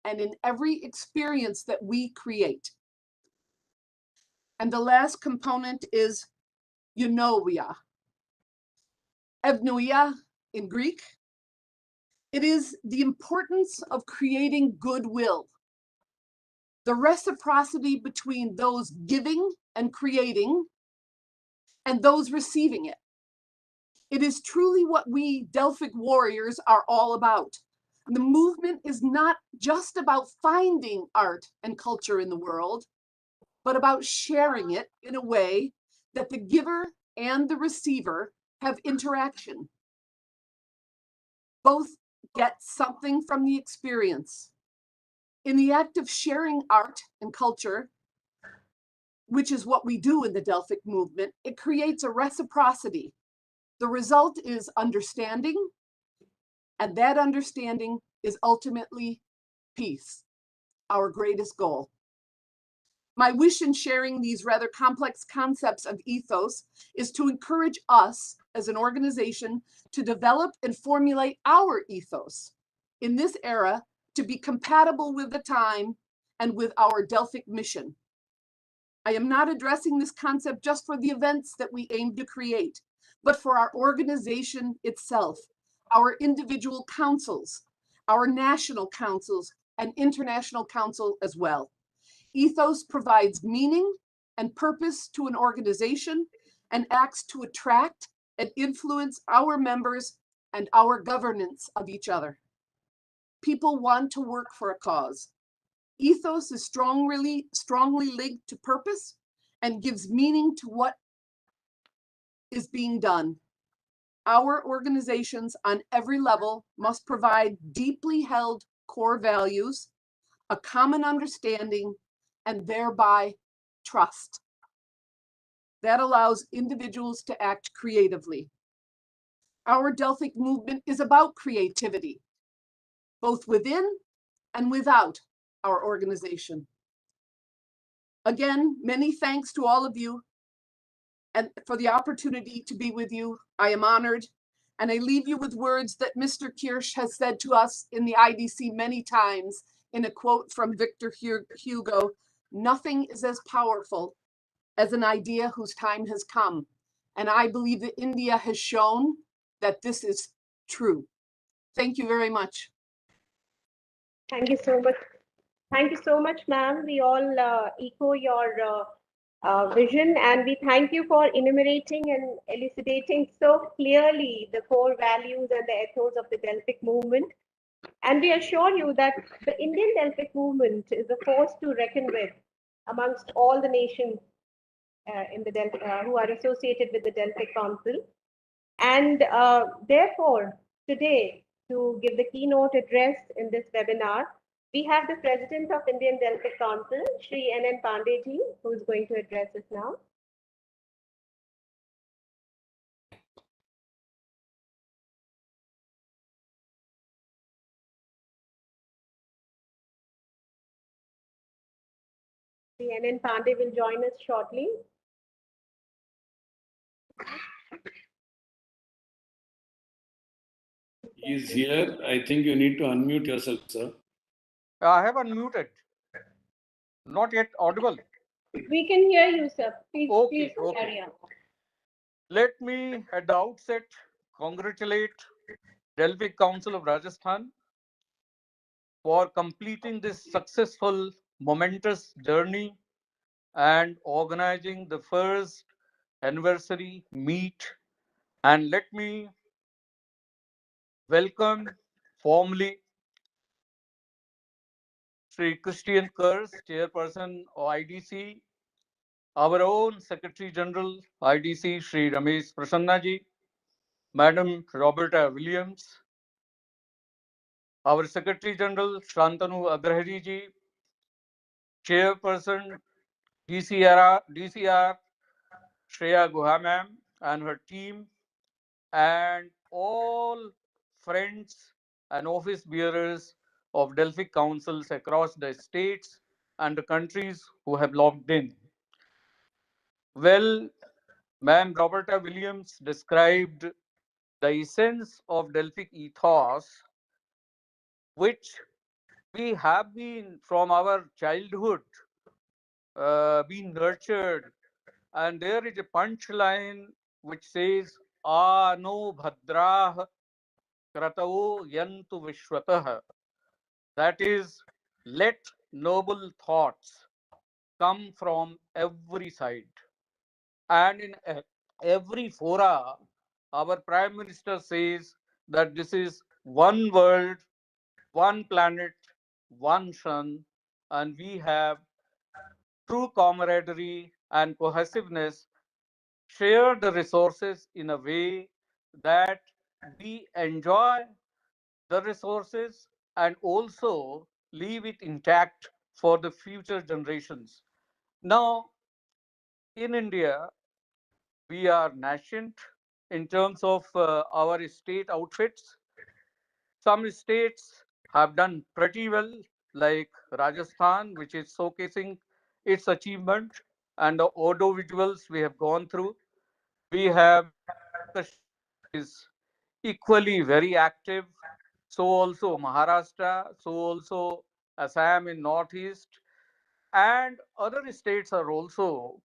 and in every experience that we create. And the last component is eunoia. Evnoia in Greek. It is the importance of creating goodwill, the reciprocity between those giving and creating and those receiving it. It is truly what we Delphic warriors are all about. The movement is not just about finding art and culture in the world, but about sharing it in a way that the giver and the receiver have interaction. Both get something from the experience. In the act of sharing art and culture, which is what we do in the Delphic movement, it creates a reciprocity. The result is understanding, and that understanding is ultimately peace, our greatest goal. My wish in sharing these rather complex concepts of ethos is to encourage us as an organization to develop and formulate our ethos in this era to be compatible with the time and with our Delphic mission. I am not addressing this concept just for the events that we aim to create, but for our organization itself, our individual councils, our national councils, and international council as well. Ethos provides meaning and purpose to an organization and acts to attract and influence our members and our governance of each other. People want to work for a cause. Ethos is strongly linked to purpose and gives meaning to what is being done. Our organizations on every level must provide deeply held core values, a common understanding, and thereby trust. That allows individuals to act creatively. Our Delphic movement is about creativity, both within and without our organization. Again, many thanks to all of you and for the opportunity to be with you. I am honored, and I leave you with words that Mr. Kirsch has said to us in the IDC many times in a quote from Victor Hugo, Nothing is as powerful as an idea whose time has come. And I believe that India has shown that this is true. Thank you very much. Thank you so much. Thank you so much, ma'am. We all echo your vision, and we thank you for enumerating and elucidating so clearly the core values and the ethos of the Delphic movement. And we assure you that the Indian Delphic movement is a force to reckon with amongst all the nations in the who are associated with the Delphic Council. And therefore, today, to give the keynote address in this webinar, we have the President of Indian Delphic Council, Shri N.N. Pandey ji, who is going to address us now. Shri N.N. Pandey will join us shortly. He's here. I think you need to unmute yourself, sir. I have unmuted. Not yet audible. We can hear you, sir. Please, okay. carry on. Let me at the outset congratulate Delphic Council of Rajasthan for completing this successful, momentous journey and organizing the first anniversary meet. And let me welcome formally Sri Christian Kirsch, Chairperson of IDC, our own Secretary General IDC, Sri Ramesh Prasanna ji, Madam Roberta Williams, our Secretary General Shantanu Agrahari ji, Chairperson DCR Sreya Guha ma'am and her team, and all friends and office bearers of Delphic councils across the states and the countries who have logged in. Well, Ma'am Roberta Williams described the essence of Delphic ethos, which we have been from our childhood being nurtured. And there is a punchline which says, Ano bhadrah kratavo yantu vishwatah. That is, let noble thoughts come from every side. And in every fora, our Prime Minister says that this is one world, one planet, one sun, and we have true camaraderie and cohesiveness, share the resources in a way that we enjoy the resources and also leave it intact for the future generations. Now, in India, we are nascent in terms of our state outfits. Some states have done pretty well, like Rajasthan, which is showcasing its achievement and the audio visuals we have gone through. We have is equally very active. So also Maharashtra, so also Assam in Northeast, and other states are also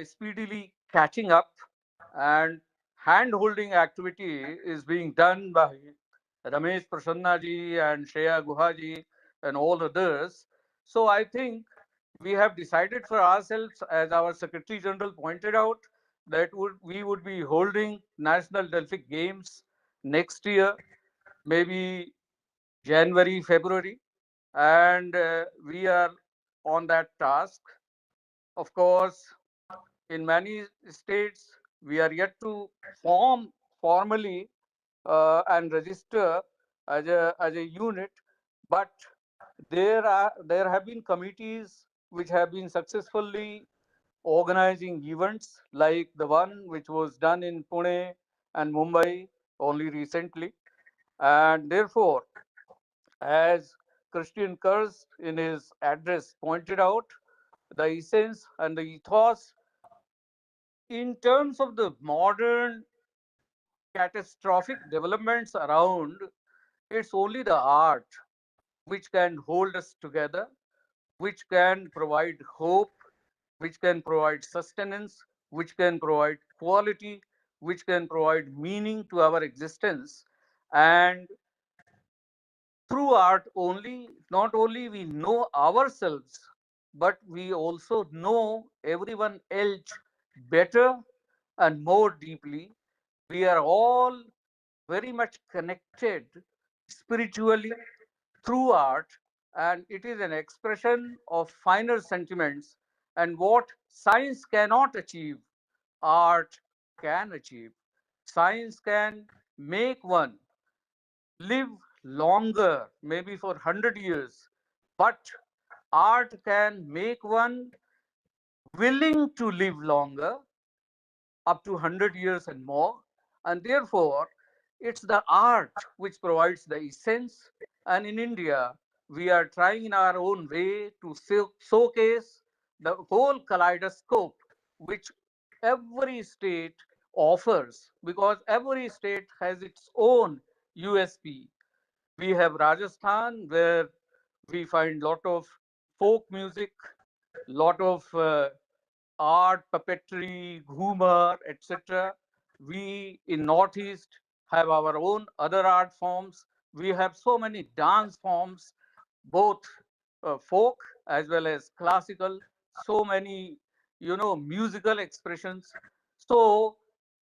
speedily catching up, and hand-holding activity is being done by Ramesh Prasanna ji and Shreya Guha ji and all others. So I think we have decided for ourselves, as our Secretary General pointed out, that we would be holding National Delphic Games next year, maybe January, February, and we are on that task. Of course, in many states, we are yet to form formally and register as a unit, but there have been committees which have been successfully organizing events like the one which was done in Pune and Mumbai only recently. And therefore, as Christian Kurz in his address pointed out, the essence and the ethos in terms of the modern catastrophic developments around, it's only the art which can hold us together. which can provide hope, which can provide sustenance, which can provide quality, which can provide meaning to our existence. And through art only, not only we know ourselves, but we also know everyone else better and more deeply. We are all very much connected spiritually through art, and it is an expression of finer sentiments. And what science cannot achieve, art can achieve. Science can make one live longer, maybe for 100 years, but art can make one willing to live longer, up to 100 years and more. And therefore, it's the art which provides the essence. And in India, we are trying in our own way to showcase the whole kaleidoscope which every state offers, because every state has its own USP. We have Rajasthan, where we find lot of folk music, lot of art, puppetry, humor, etc. We in Northeast have our own other art forms. We have so many dance forms, both folk as well as classical. So many, musical expressions. So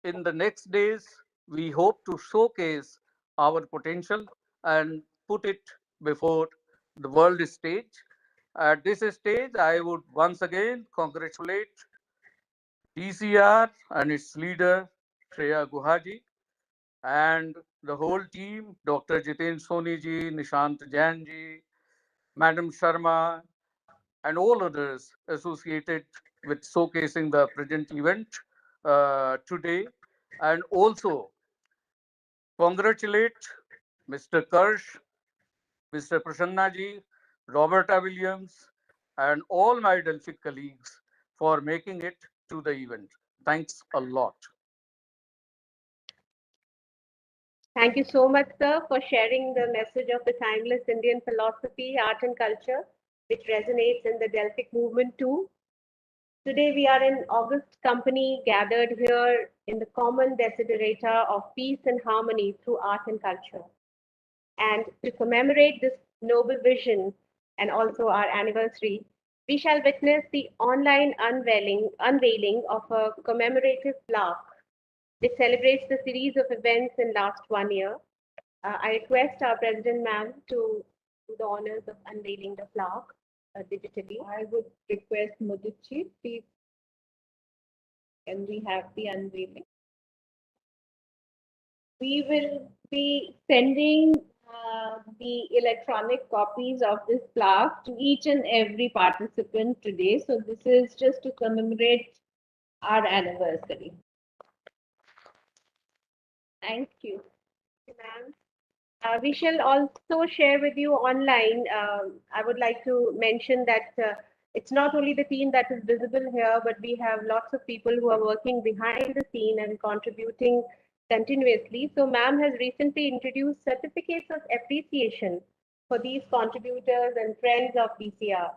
in the next days, we hope to showcase our potential and put it before the world stage. At this stage, I would once again congratulate TCR and its leader, Sreya Guhaji, and the whole team, Dr. Jitendra Soni ji, Nishant Jain ji, Madam Sharma, and all others associated with showcasing the present event today. And also congratulate Mr. Kirsch, Mr. Prasanna ji, Roberta Williams, and all my Delphic colleagues for making it to the event. Thanks a lot. Thank you so much, sir, for sharing the message of the timeless Indian philosophy, art, and culture, which resonates in the Delphic movement too. Today, we are in august company gathered here in the common desiderata of peace and harmony through art and culture. And to commemorate this noble vision and also our anniversary, we shall witness the online unveiling of a commemorative plaque which celebrates the series of events in last 1 year. I request our President Ma'am to do the honors of unveiling the plaque digitally. I would request Mudit-ji, please, can we have the unveiling? We will be sending the electronic copies of this plaque to each and every participant today. So this is just to commemorate our anniversary. Thank you. Ma'am. We shall also share with you online. I would like to mention that it's not only the team that is visible here, but we have lots of people who are working behind the scene and contributing continuously. So ma'am has recently introduced certificates of appreciation for these contributors and friends of DCR.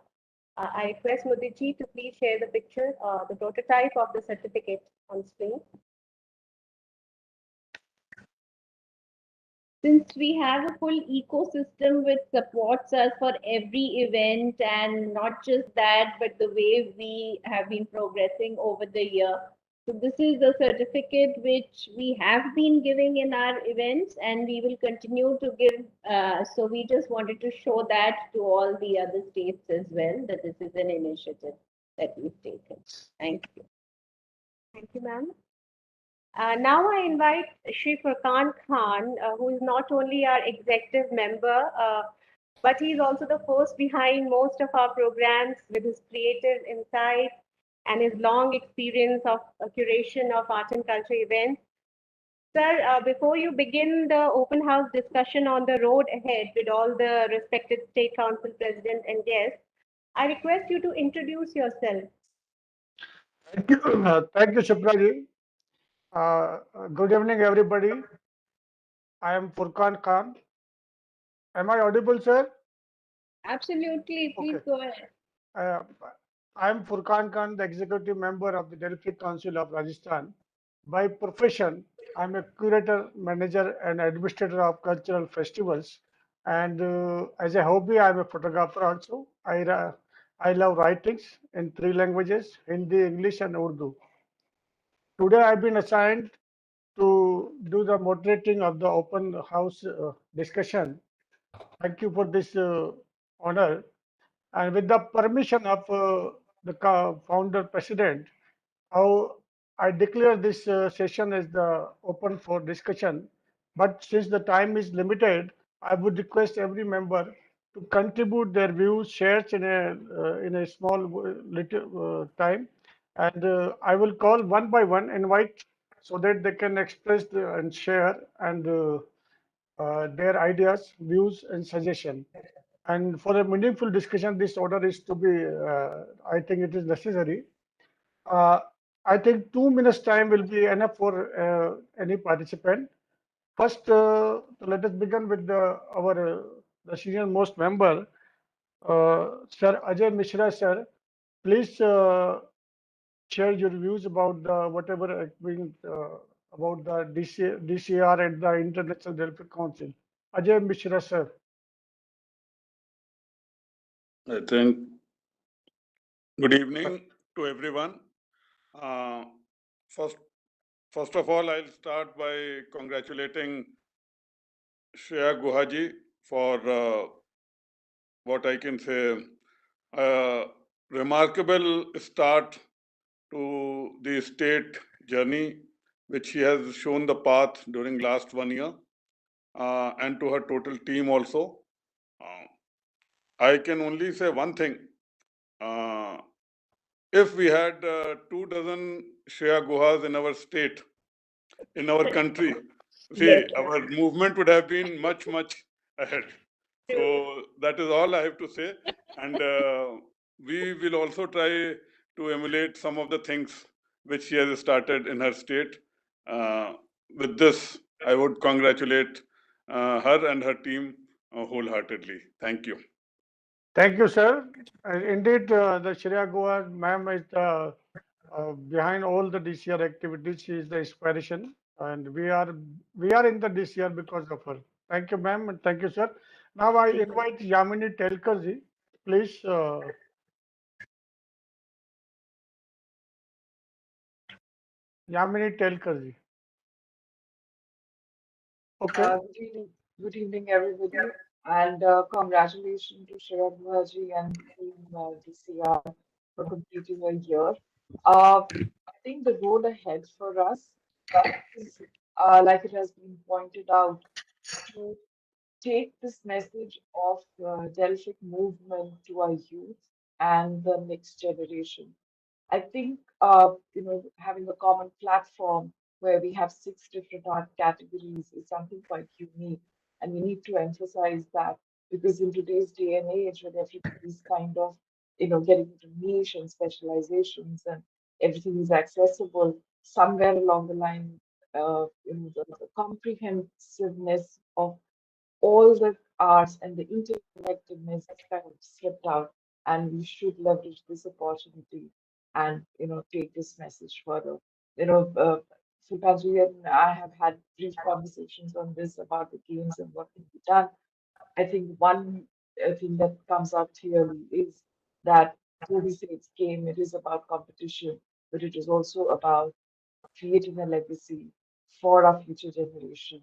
I request Mudiji to please share the picture, the prototype of the certificate on screen. Since we have a full ecosystem which supports us for every event, and not just that, but the way we have been progressing over the year. So this is the certificate which we have been giving in our events, and we will continue to give. So we just wanted to show that to all the other states as well, that this is an initiative that we've taken. Thank you. Thank you, ma'am. Now I invite Shri Furqan Khan, who is not only our executive member, but he is also the force behind most of our programs with his creative insights and his long experience of curation of art and culture events. Sir, before you begin the open house discussion on the road ahead with all the respected State Council President and guests, I request you to introduce yourself. Thank you, Shipraji. Good evening, everybody. I am Furqan Khan. Am I audible, sir? Absolutely. Please go ahead. I am Furqan Khan, the executive member of the Delphic Council of Rajasthan. By profession, I am a curator, manager, and administrator of cultural festivals. And as a hobby, I am a photographer also. I love writings in 3 languages: Hindi, English, and Urdu. Today, I've been assigned to do the moderating of the open house discussion. Thank you for this honor. And with the permission of the founder president, how I declare this session as the open for discussion. But since the time is limited, I would request every member to contribute their views, shares in a small little time, and I will call one by one, invite so that they can express and share and their ideas, views, and suggestion. And for a meaningful discussion, this order is to be, I think it is necessary. Uh, I think 2 minutes time will be enough for any participant. First, let us begin with the senior most member, Sir Ajay Mishra, sir. Please share your views about the whatever being about the DCR and the International Delphic Council. Ajay Mishra, sir. I think good evening to everyone. First of all, I'll start by congratulating Shreya Guha for what I can say a remarkable start to the state journey, which she has shown the path during last 1 year, and to her total team also. I can only say one thing. If we had 2 dozen Shreya Guhas in our state, in our country, see, our movement would have been much, much ahead. So that is all I have to say. And we will also try to emulate some of the things which she has started in her state. With this, I would congratulate her and her team wholeheartedly. Thank you. Thank you, sir. Indeed, the Shreya Guha ma'am is behind all the DCR activities. She is the inspiration, and we are in the DCR because of her. Thank you, ma'am, and thank you, sir. Now I invite Yamini Telkarji, please. Yamini Telkarji. Okay. Good evening, everybody, and congratulations to Shreya Guha and team DCR for completing a year. I think the road ahead for us is, like it has been pointed out, to take this message of Delphic movement to our youth and the next generation. I think having a common platform where we have 6 different art categories is something quite unique, and we need to emphasize that because in today's day and age, when everybody's kind of getting into niche and specializations and everything is accessible, somewhere along the line, the comprehensiveness of all the arts and the interconnectedness has kind of slipped out, and we should leverage this opportunity and take this message further. Furqanji and I have had brief conversations on this about the games and what can be done. I think one thing that comes out clearly is that though we say it's game, it is about competition, but it is also about creating a legacy for our future generation,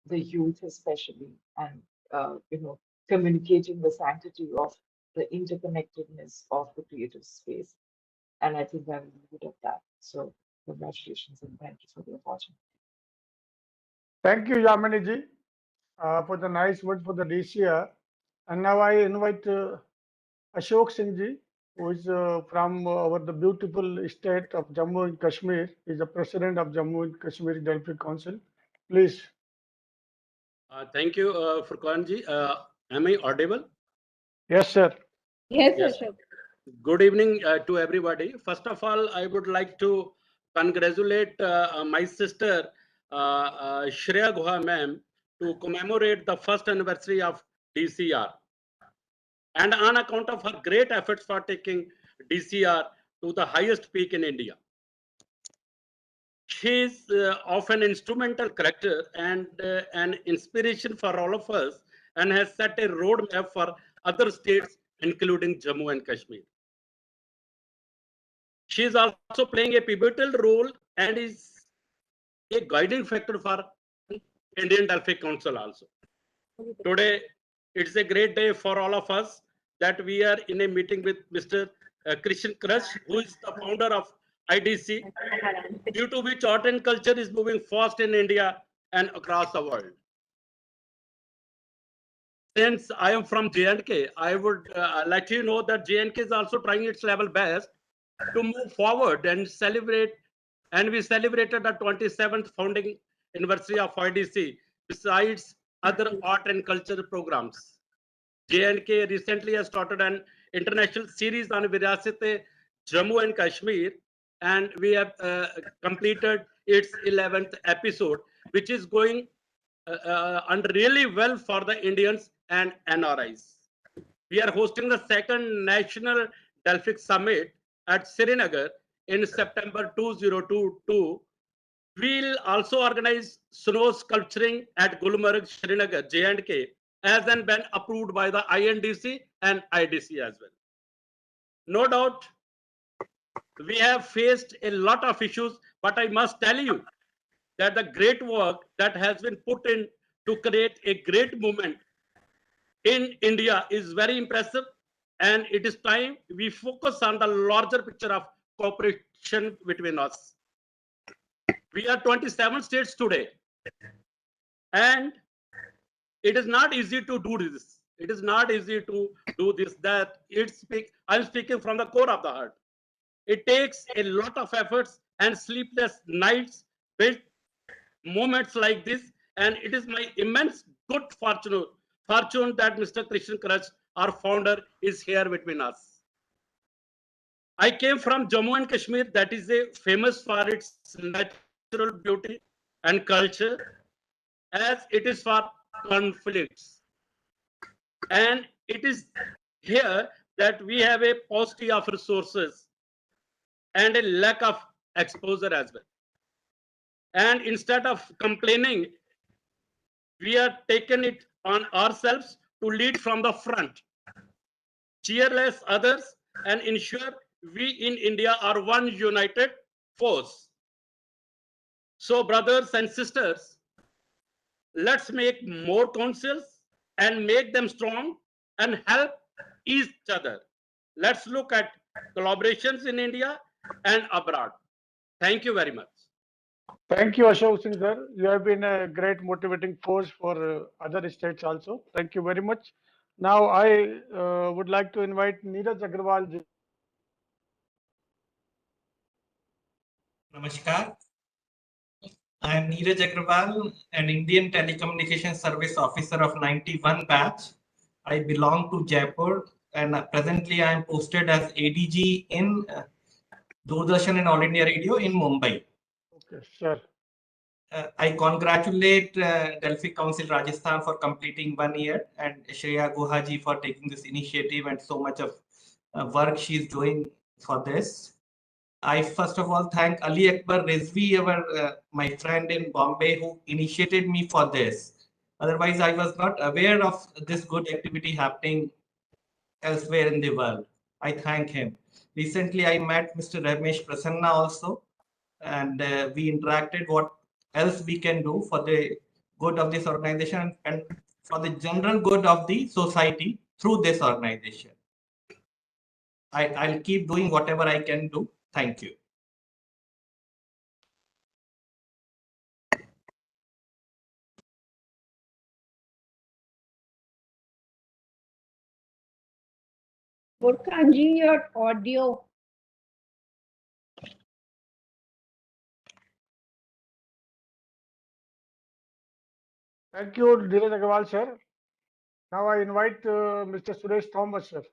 the youth especially, and communicating the sanctity of the interconnectedness of the creative space. And I think I will leave it at that. So congratulations and thank you for the opportunity. Thank you, Yamini ji, for the nice word for the DCR. And now I invite Ashok Singh ji, who is from the beautiful state of Jammu and Kashmir. He is the president of Jammu and Kashmir Delphic Council. Please. Thank you, Furqan ji. Am I audible? Yes, sir. Yes, Yes. Ashok. Good evening to everybody. First of all, I would like to congratulate my sister Shreya Guha ma'am to commemorate the first anniversary of DCR. and on account of her great efforts for taking DCR to the highest peak in India. She is of an instrumental character and an inspiration for all of us, and has set a roadmap for other states, including Jammu and Kashmir. She is also playing a pivotal role and is a guiding factor for Indian Delphic Council also. Today, it's a great day for all of us that we are in a meeting with Mr. Kirsch, who is the founder of IDC, due to which art and culture is moving fast in India and across the world. Since I am from J&K, I would let you know that J&K is also trying its level best to move forward and celebrate. And we celebrated the 27th founding anniversary of IDC, besides other art and culture programs. J&K recently has started an international series on Virasat Jammu and Kashmir, and we have completed its 11th episode, which is going and really well for the Indians and NRIs. We are hosting the second National Delphic Summit at Srinagar in September 2022. We'll also organize snow sculpturing at Gulmarg, Srinagar, J&K, as and when approved by the INDC and IDC as well. No doubt, we have faced a lot of issues, but I must tell you that the great work that has been put in to create a great movement in India is very impressive, and it is time we focus on the larger picture of cooperation between us. We are 27 states today, and it is not easy to do this. It is not easy to do this. I'm speaking from the core of the heart. It takes a lot of efforts and sleepless nights, built moments like this, and it is my immense good fortune that Mr. Kirsch, our founder, is here between us. I came from Jammu and Kashmir, that is famous for its natural beauty and culture, as it is for conflicts. And it is here that we have a paucity of resources and a lack of exposure as well. And instead of complaining, we are taking it on ourselves to lead from the front, cheerless others, and ensure we in India are one united force. So, brothers and sisters, let's make more councils and make them strong and help each other. Let's look at collaborations in India and abroad. Thank you very much. Thank you, Ashok Singh sir. You have been a great motivating force for other states also. Thank you very much. Now I would like to invite Neeraj Agrawal ji. Namaskar. I am Neeraj Agrawal, an Indian Telecommunication Service Officer of 91 batch. I belong to Jaipur, and presently I am posted as ADG in Doordarshan and All India Radio in Mumbai. Okay, sure. I congratulate Delphic Council Rajasthan for completing 1 year, and Sreya Guha ji for taking this initiative and so much of work she is doing for this. I first of all thank Ali Akbar Rizvi, my friend in Bombay, who initiated me for this. Otherwise, I was not aware of this good activity happening elsewhere in the world. I thank him. Recently, I met Mr. Ramesh Prasanna also, and we interacted what else we can do for the good of this organization and for the general good of the society through this organization. I'll keep doing whatever I can do. Thank you. Furqan ji, your audio. Thank you, Neeraj Agrawal sir. Now I invite Mr. Suresh Thomas sir.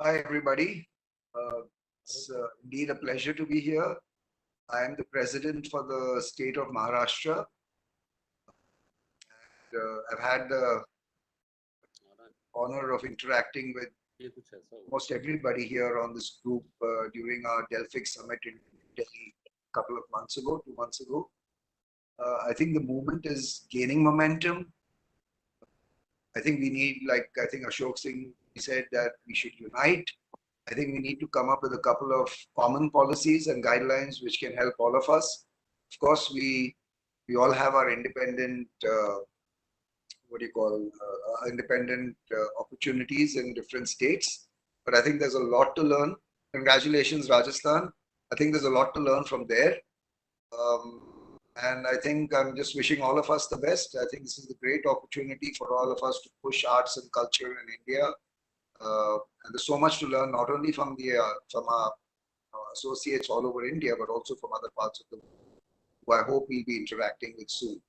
Hi, everybody. It's indeed a pleasure to be here. I am the president for the state of Maharashtra. I've had the honor of interacting with almost everybody here on this group during our Delphic summit in Delhi a couple of months ago, 2 months ago. I think the movement is gaining momentum. I think we need, like I think Ashok Singh said, that we should unite. I think we need to come up with a couple of common policies and guidelines which can help all of us. Of course, we all have our independent, independent opportunities in different states. But I think there's a lot to learn. Congratulations, Rajasthan. I think there's a lot to learn from there. And I think I'm just wishing all of us the best. I think this is a great opportunity for all of us to push arts and culture in India. And there's so much to learn, not only from our associates all over India, but also from other parts of the world, who I hope we'll be interacting with soon.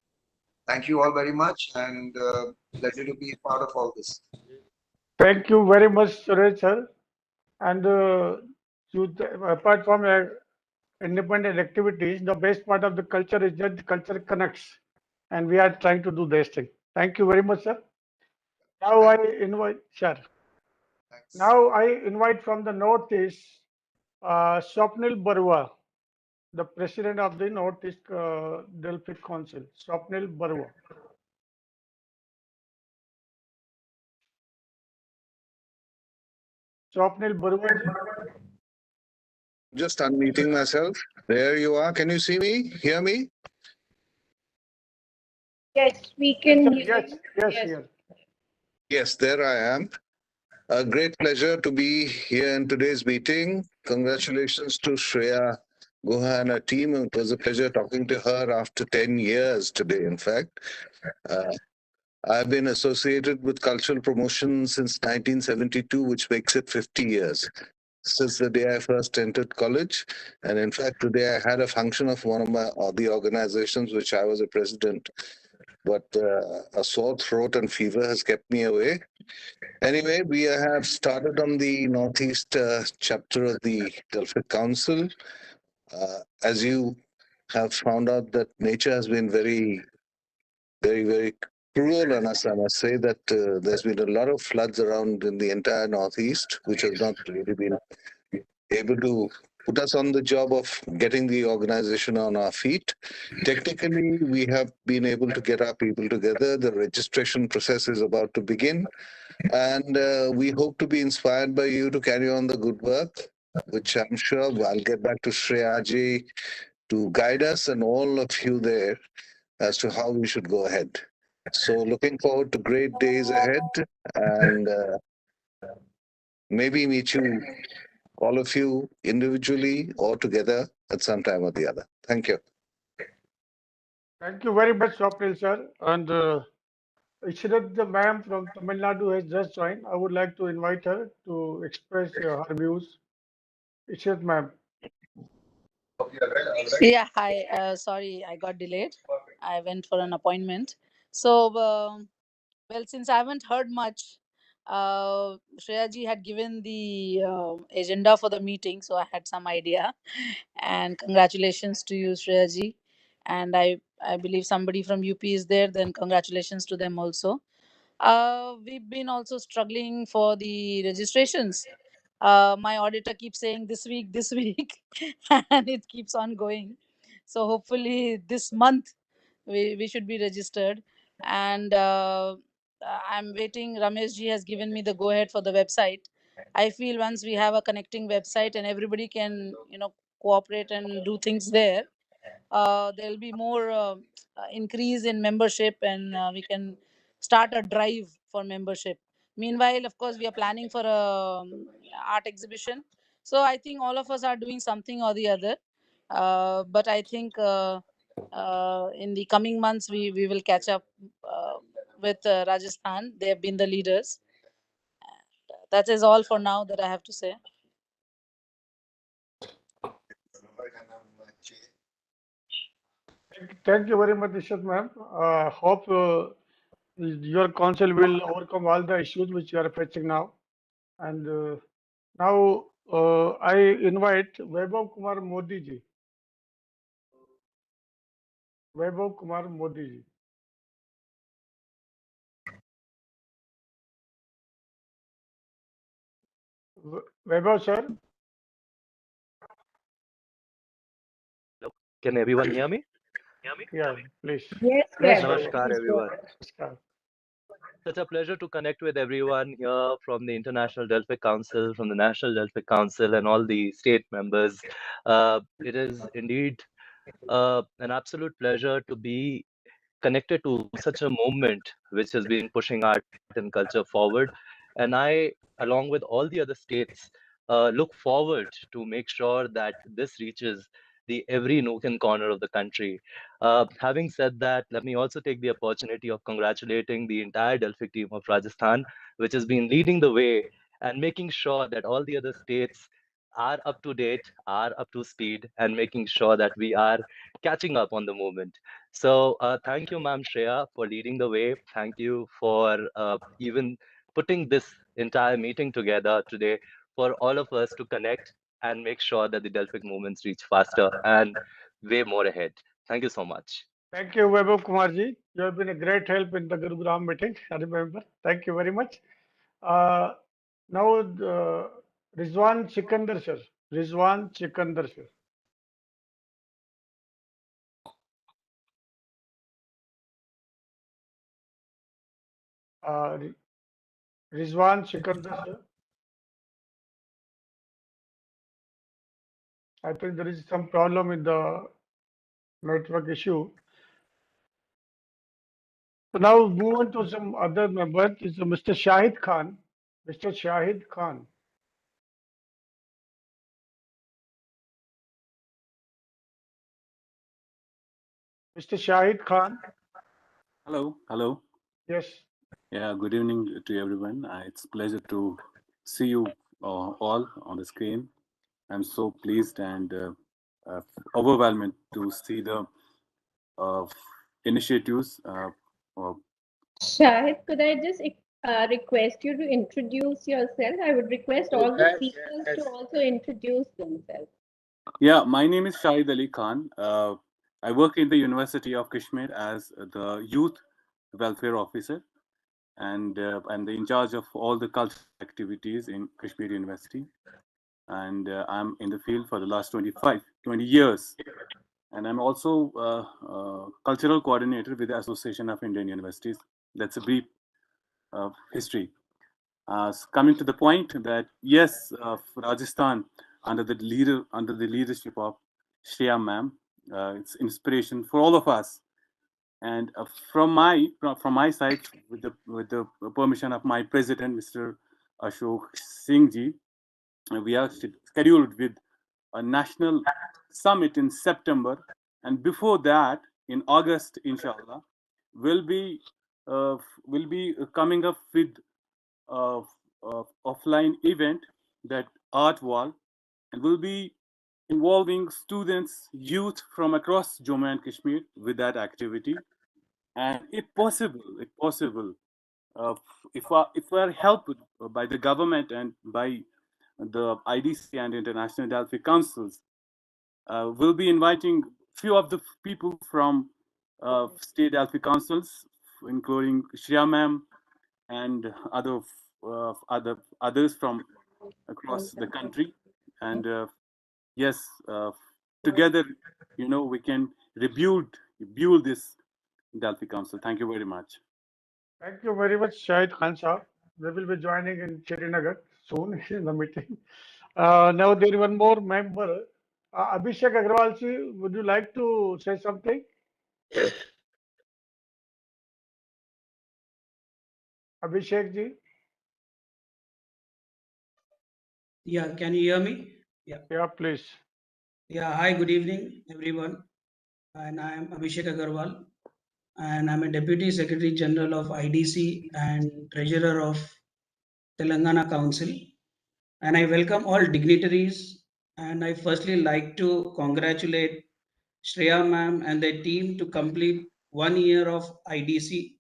Thank you all very much, and pleasure to be part of all this. Thank you very much, Suresh sir. And apart from independent activities, the best part of the culture is that the culture connects, and we are trying to do this thing. Thank you very much, sir. Now I invite, sir. Now I invite from the Northeast, Swapnil Barua, the president of the Northeast Delphic Council. Swapnil Barua. Swapnil Barua. Just unmuting myself. There you are. Can you see me? Hear me? Yes, we can hear Yes, you. yes. Yes, there I am. A great pleasure to be here in today's meeting. Congratulations to Sreya, Guha and her team. It was a pleasure talking to her after 10 years today, in fact. I've been associated with cultural promotion since 1972, which makes it 50 years. Since the day I first entered college. And in fact, today I had a function of one of the organizations which I was a president. But a sore throat and fever has kept me away. Anyway, we have started on the Northeast chapter of the Delphic Council. As you have found out that nature has been very, very cruel on us, I must say that there's been a lot of floods around in the entire Northeast, which has not really been able to put us on the job of getting the organization on our feet. Technically, we have been able to get our people together. The registration process is about to begin. And we hope to be inspired by you to carry on the good work, which I'm sure I'll get back to Sreya ji to guide us and all of you there as to how we should go ahead. So looking forward to great days ahead and maybe meet you, all of you, individually or together at some time or the other. Thank you. Thank you very much, Swapnil sir. And Ishrat ma'am from Tamil Nadu has just joined. I would like to invite her to express her views. Ishrat ma'am. Yeah, hi. Sorry, I got delayed. I went for an appointment. So, well, since I haven't heard much, Shreya ji had given the agenda for the meeting, so I had some idea. And congratulations to you, Shreya ji. And I believe somebody from UP is there, then congratulations to them also. We've been also struggling for the registrations. My auditor keeps saying this week, and it keeps on going. So hopefully this month we should be registered. And I'm waiting. Ramesh ji has given me the go ahead for the website. I feel once we have a connecting website and everybody can, cooperate and do things there, there'll be more increase in membership, and we can start a drive for membership. Meanwhile, of course, we are planning for a art exhibition, so I think all of us are doing something or the other. But I think in the coming months we will catch up with Rajasthan. They have been the leaders. That is all for now that I have to say. Thank you very much, Ishrat ma'am. Hope your council will overcome all the issues which you are facing now. And now I invite Vaibhav Kumar Modi ji. Vaibhav Kumar Modi ji. Vaibhav sir. Can everyone hear me? Yeah, please. Yes, Yes, Vaibhav. Namaskar, Please go everyone. ahead. Namaskar. Such a pleasure to connect with everyone here from the International Delphic Council, from the National Delphic Council, and all the state members. It is indeed an absolute pleasure to be connected to such a movement which has been pushing art and culture forward. And I, along with all the other states, look forward to make sure that this reaches the every nook and corner of the country. Having said that, let me also take the opportunity of congratulating the entire Delphic team of Rajasthan, which has been leading the way and making sure that all the other states are up to date, are up to speed, and making sure that we are catching up on the movement. So thank you, Ma'am Shreya, for leading the way. Thank you for even putting this entire meeting together today for all of us to connect and make sure that the Delphic movements reach faster and way more ahead. Thank you so much. Thank you, Vaibhav Kumarji. You have been a great help in the Gurugram meeting. I remember. Thank you very much. Now, Rizwan Sikandar sir. Rizwan Sikandar sir. Uh, Rizwan Sikandar sir. I think there is some problem in the network issue. So now move on to some other members. Is Mr. Shahid Khan. Mr. Shahid Khan. Mr. Shahid Khan. Hello. Yes. Yeah, good evening to everyone. It's a pleasure to see you all on the screen. I'm so pleased and overwhelmed to see the uh, initiatives. Shahid, could I just request you to introduce yourself? I would request all the speakers to also introduce themselves. Yeah, my name is Shahid Ali Khan. I work in the University of Kashmir as the Youth Welfare Officer, and I'm in charge of all the cultural activities in Kashmir University. And I'm in the field for the last 20 years. And I'm also cultural coordinator with the Association of Indian Universities. That's a brief history. Coming to the point that yes, Rajasthan under the leadership of Shreya ma'am, it's inspiration for all of us. And from my side, with the permission of my president, Mr. Ashok Singh ji, we are scheduled with a national summit in September, and before that, in August, inshallah, we'll be coming up with offline event, that art wall, and will be involving students, youth from across Jammu and Kashmir with that activity. And if possible, if we are helped by the government and by the IDC and International Delphic Councils, we'll be inviting few of the people from state Delphic Councils, including Shreya ma'am and others from across the country. And yes, together, we can rebuild this Delphic Council. Thank you very much. Thank you very much, Shahid Khan Saab. We will be joining in Srinagar soon in the meeting. Now there is one more member. Abhishek Agrawal ji, would you like to say something? Abhishek ji? Yeah, can you hear me? Yeah. Yeah, please. Yeah, hi, good evening, everyone. And I am Abhishek Agarwal, and I'm a Deputy Secretary General of IDC and Treasurer of Telangana Council. And I welcome all dignitaries. And I firstly like to congratulate Shreya ma'am and their team to complete 1 year of IDC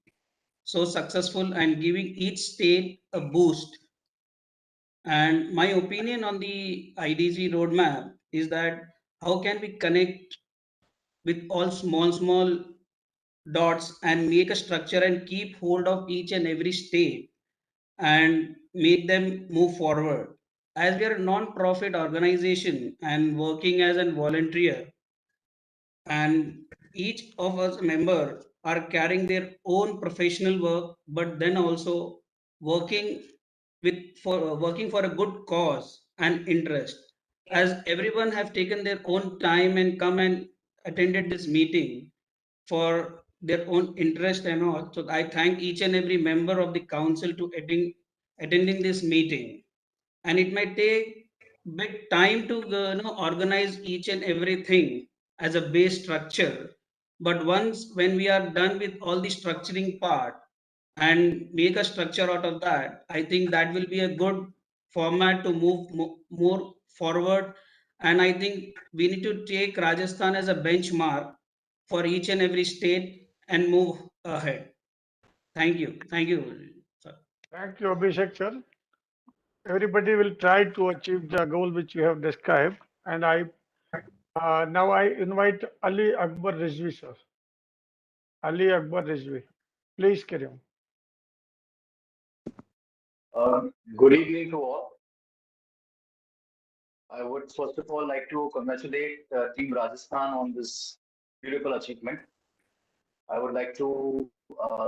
so successful and giving each state a boost. And my opinion on the IDC roadmap is that how can we connect with all small dots and make a structure and keep hold of each and every state and make them move forward. as we are a non-profit organization and working as a volunteer, and each of us member are carrying their own professional work, but then also working working for a good cause and interest. As everyone have taken their own time and come and attended this meeting for their own interest and all. So I thank each and every member of the council to attending this meeting. And it might take bit time to organize each and everything as a base structure. But once when we are done with all the structuring part and make a structure out of that, I think that will be a good format to move more forward. And I think we need to take Rajasthan as a benchmark for each and every state and move ahead. Thank you. Thank you. Sir. Thank you, Abhishek, sir. Everybody will try to achieve the goal which you have described. And now I invite Ali Akbar Rizvi, sir. Ali Akbar Rizvi. Please carry on. Good evening to all. I would first of all like to congratulate Team Rajasthan on this beautiful achievement. I would like to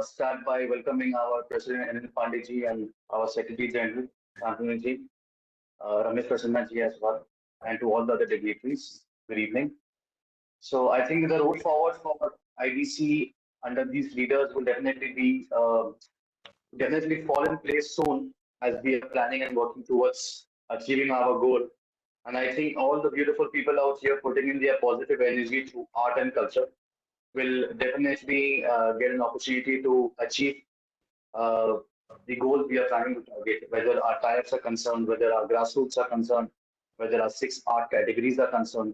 start by welcoming our President Eminent Pandey ji and our Secretary General Shantanu ji, Ramesh Prasanna ji as well, and to all the other dignitaries. Good evening. So I think the road forward for IDC under these leaders will definitely fall in place soon as we are planning and working towards achieving our goal. And I think all the beautiful people out here putting in their positive energy through art and culture will definitely get an opportunity to achieve the goal we are trying to target, whether our tie-ups are concerned, whether our grassroots are concerned, whether our 6 art categories are concerned,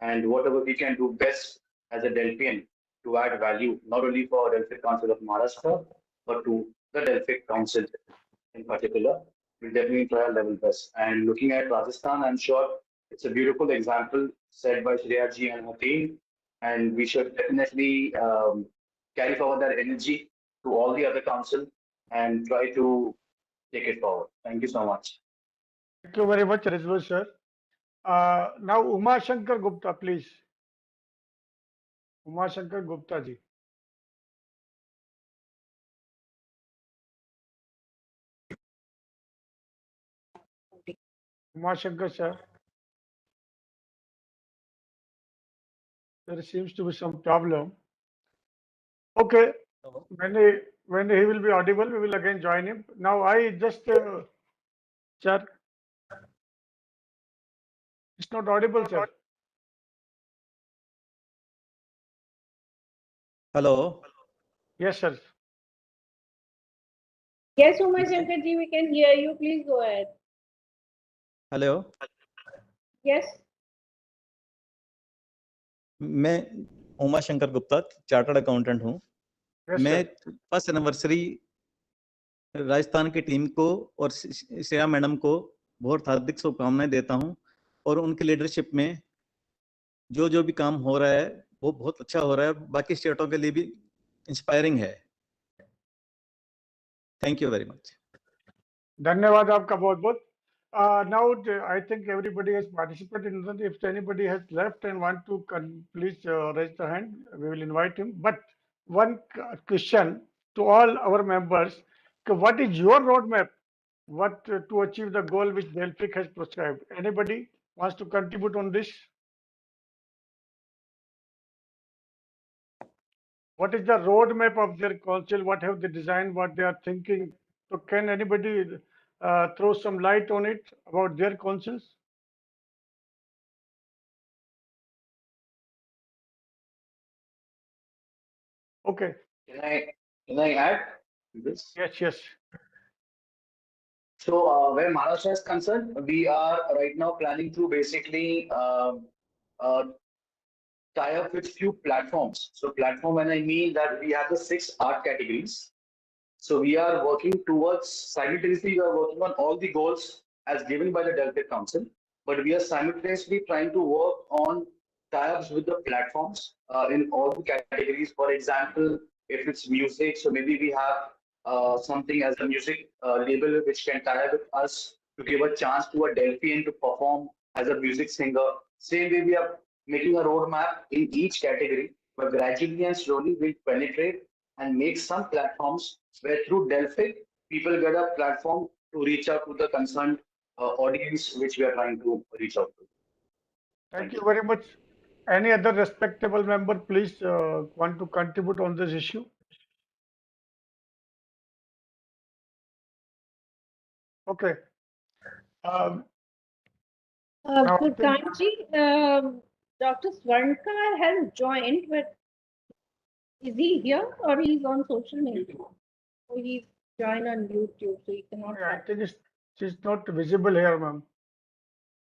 and whatever we can do best as a Delphian to add value, not only for Delphic Council of Maharashtra, but to the Delphic Council in particular. We'll definitely try our level best. And looking at Rajasthan, I'm sure it's a beautiful example set by Sreya ji and her team. And we should definitely carry forward that energy to all the other council and try to take it forward. Thank you so much. Thank you very much, Rizvi, sir. Now, Uma Shankar Gupta, please. Uma Shankar Gupta ji. Uma Shankar, sir. There seems to be some problem. Okay. When he will be audible, we will again join him. Now, I just, sir, it's not audible, sir. Hello. Yes, sir. Yes, Uma Shankar ji, we can hear you. Please go ahead. Hello Yes. मैं Uma Shankar Gupta chartered accountant हूँ। Yes, मैं sir. First anniversary Rajasthan की team को और Shreya madam को बहुत हार्दिक शुभकामनाएं देता हूँ और उनकी लीडरशिप में जो भी काम हो रहा है वो बहुत अच्छा हो रहा है, बाकी स्टेटों के लिए भी इंस्पायरिंग है। Thank you very much. धन्यवाद आपका बहुत बहुत। Now I think everybody has participated in that. If anybody has left and want to please raise the hand, we will invite him. But one question to all our members: what is your roadmap? What to achieve the goal which Delphic has prescribed? Anybody wants to contribute on this? What is the roadmap of their council? What have they designed? What they are thinking? So can anybody throw some light on it about their councils? Okay. Can I add this? Yes. So where Maharashtra is concerned, we are right now planning to basically tie up with few platforms. So platform, when I mean that we have the 6 art categories. So we are working towards, simultaneously we are working on all the goals as given by the Delphic Council, but we are simultaneously trying to work on tie-ups with the platforms in all the categories. For example, if it's music, so maybe we have something as a music label which can tie up with us to give a chance to a Delphian to perform as a music singer. Same way, we are making a roadmap in each category, but gradually and slowly we'll penetrate and make some platforms where through Delphic, people get a platform to reach out to the concerned audience which we are trying to reach out to. Thank you very much. Any other respectable member, please want to contribute on this issue? Okay. Furqanji, Dr. Swarnkar has joined, but is he here or he's on social media? Or he's joined on YouTube, so he cannot. I think it's not visible here, ma'am.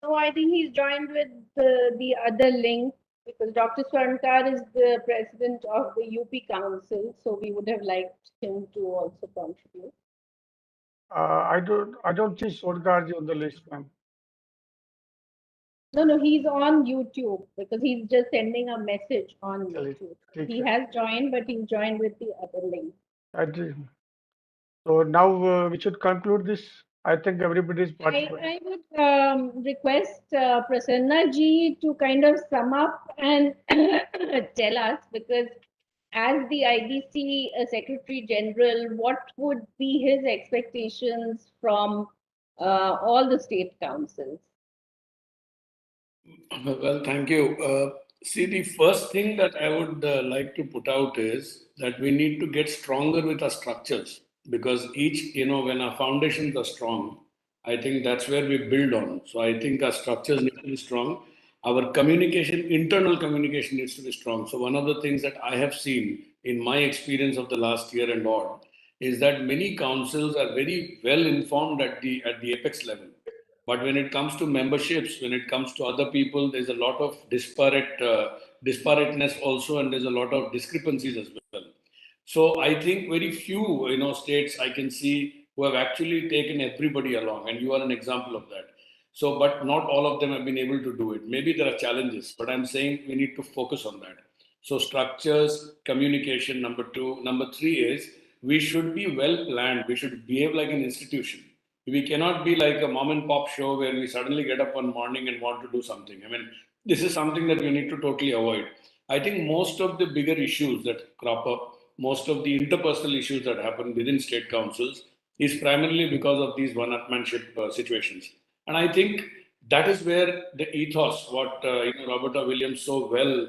No, I think he's joined with the other link because Dr. Swarnkar is the president of the UP Council, so we would have liked him to also contribute. I don't see Swarnkar on the list, ma'am. No, he's on YouTube because he's just sending a message on YouTube. He has joined, but he's joined with the other link. So now we should conclude this. I think everybody is participating. I would request Prasanna ji to kind of sum up and tell us, because as the IDC Secretary General, what would be his expectations from all the state councils? Well, thank you. See, the first thing that I would like to put out is that we need to get stronger with our structures, because each, when our foundations are strong, I think that's where we build on. So I think our structures need to be strong. Our communication, internal communication needs to be strong. So one of the things that I have seen in my experience of the last year and all is that many councils are very well informed at the apex level. But when it comes to memberships, when it comes to other people, there's a lot of disparateness also, and there's a lot of discrepancies as well. So I think very few, states I can see who have actually taken everybody along, and you are an example of that. So, but not all of them have been able to do it. Maybe there are challenges, but I'm saying we need to focus on that. So structures, communication, number 2. Number 3 is we should be well planned. We should behave like an institution. We cannot be like a mom and pop show where we suddenly get up one morning and want to do something. I mean, this is something that we need to totally avoid. I think most of the bigger issues that crop up, most of the interpersonal issues that happen within state councils is primarily because of these one-upmanship situations. And I think that is where the ethos, what Roberta Williams so well,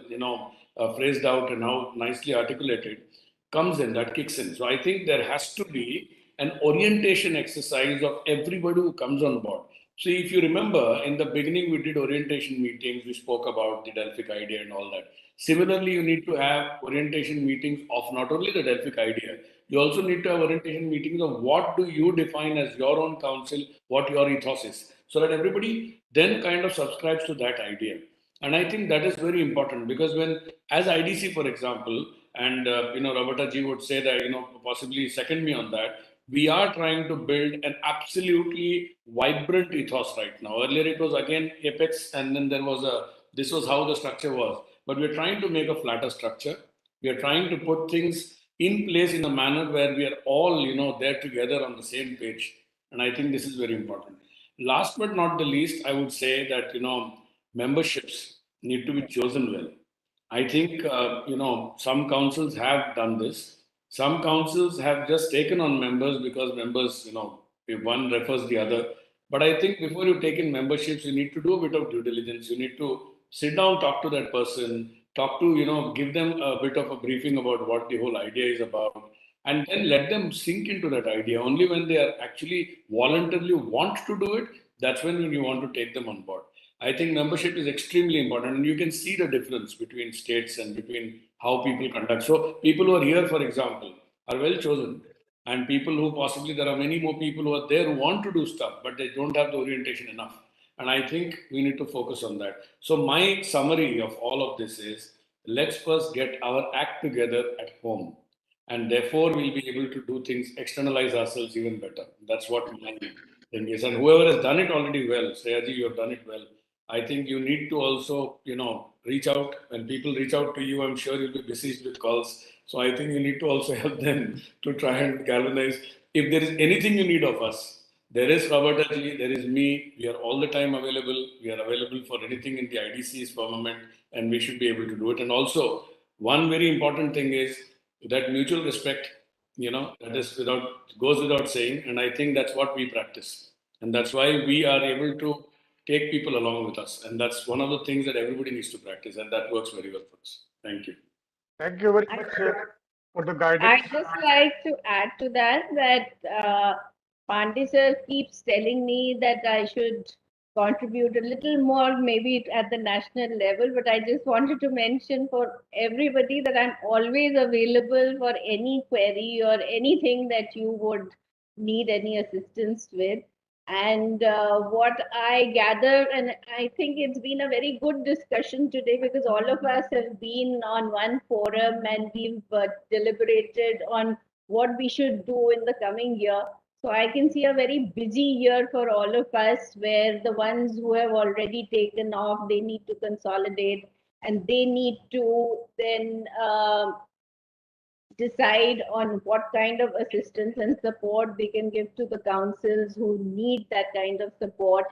phrased out and now nicely articulated, comes in, that kicks in. So I think there has to be an orientation exercise of everybody who comes on board. See, if you remember, in the beginning, we did orientation meetings. We spoke about the Delphic idea and all that. Similarly, you need to have orientation meetings of not only the Delphic idea, you also need to have orientation meetings of what do you define as your own council, what your ethos is, so that everybody then kind of subscribes to that idea. And I think that is very important, because when, as IDC, for example, and Roberta ji would say that, possibly second me on that, we are trying to build an absolutely vibrant ethos right now. Earlier it was again apex, and then there was this was how the structure was. But we're trying to make a flatter structure. We are trying to put things in place in a manner where we are all, there together on the same page. And I think this is very important. Last but not the least, I would say that, memberships need to be chosen well. I think, some councils have done this. Some councils have just taken on members because members, if one refers the other. But I think before you take in memberships, you need to do a bit of due diligence. You need to sit down, talk to that person, give them a bit of a briefing about what the whole idea is about, and then let them sink into that idea. Only when they are actually voluntarily want to do it, that's when you want to take them on board. I think membership is extremely important, and you can see the difference between states and between how people conduct. So people who are here, for example, are well chosen, and people who possibly, there are many more people who are there who want to do stuff, but they don't have the orientation enough. And I think we need to focus on that. So my summary of all of this is, let's first get our act together at home. And therefore, we'll be able to do things, externalize ourselves even better. That's what my thing is. And whoever has done it already well, Sreya ji, you have done it well. I think you need to also, reach out. When people reach out to you, I'm sure you'll be besieged with calls. So I think you need to also help them to try and galvanize. If there is anything you need of us, There is Roberta ji, there is me. We are all the time available. We are available for anything in the IDC's firmament, and we should be able to do it. And also, one very important thing is that mutual respect, that is goes without saying. And I think that's what we practice. And that's why we are able to take people along with us. And that's one of the things that everybody needs to practice. And that works very well for us. Thank you. Thank you very much for the guidance. I'd just like to add to that Pandey sir keeps telling me that I should contribute a little more, maybe at the national level, but I just wanted to mention for everybody that I'm always available for any query or anything that you would need any assistance with. And what I gather, and I think it's been a very good discussion today because all of us have been on one forum and we've deliberated on what we should do in the coming year. So I can see a very busy year for all of us where the ones who have already taken off, they need to consolidate and they need to then decide on what kind of assistance and support they can give to the councils who need that kind of support.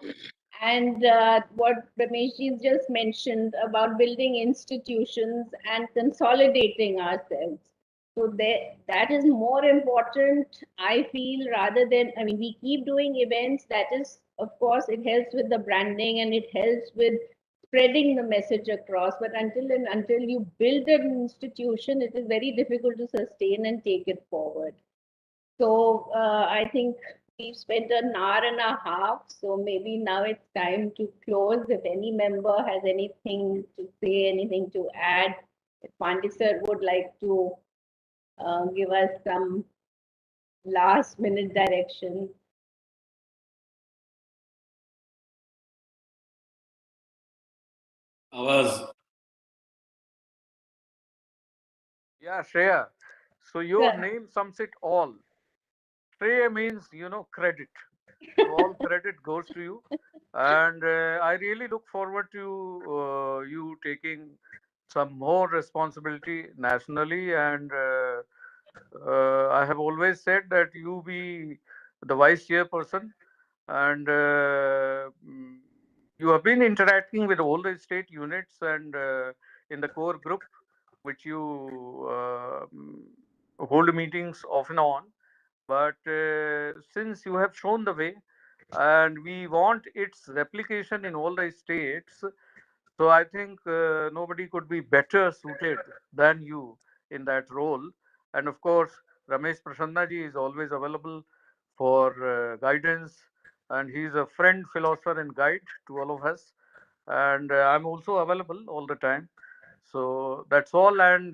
And what Ramesh just mentioned about building institutions and consolidating ourselves. So that is more important, I feel, rather than, I mean, we keep doing events. That is, of course, it helps with the branding and it helps with spreading the message across. But until you build an institution, it is very difficult to sustain and take it forward. So I think we've spent an hour and a half. So maybe now it's time to close. If any member has anything to say, anything to add, if Pandey sir would like to give us some last minute direction. Awaz. Yeah, Shreya. So your name sums it all. Shreya means, credit. So all credit goes to you. And I really look forward to you taking some more responsibility nationally. And I have always said that you be the vice chairperson. And you have been interacting with all the state units and in the core group, which you hold meetings off and on. But since you have shown the way, and we want its replication in all the states, so I think nobody could be better suited than you in that role. And of course, Ramesh Prasanna ji is always available for guidance, and he's a friend, philosopher, and guide to all of us. And I'm also available all the time. So that's all. And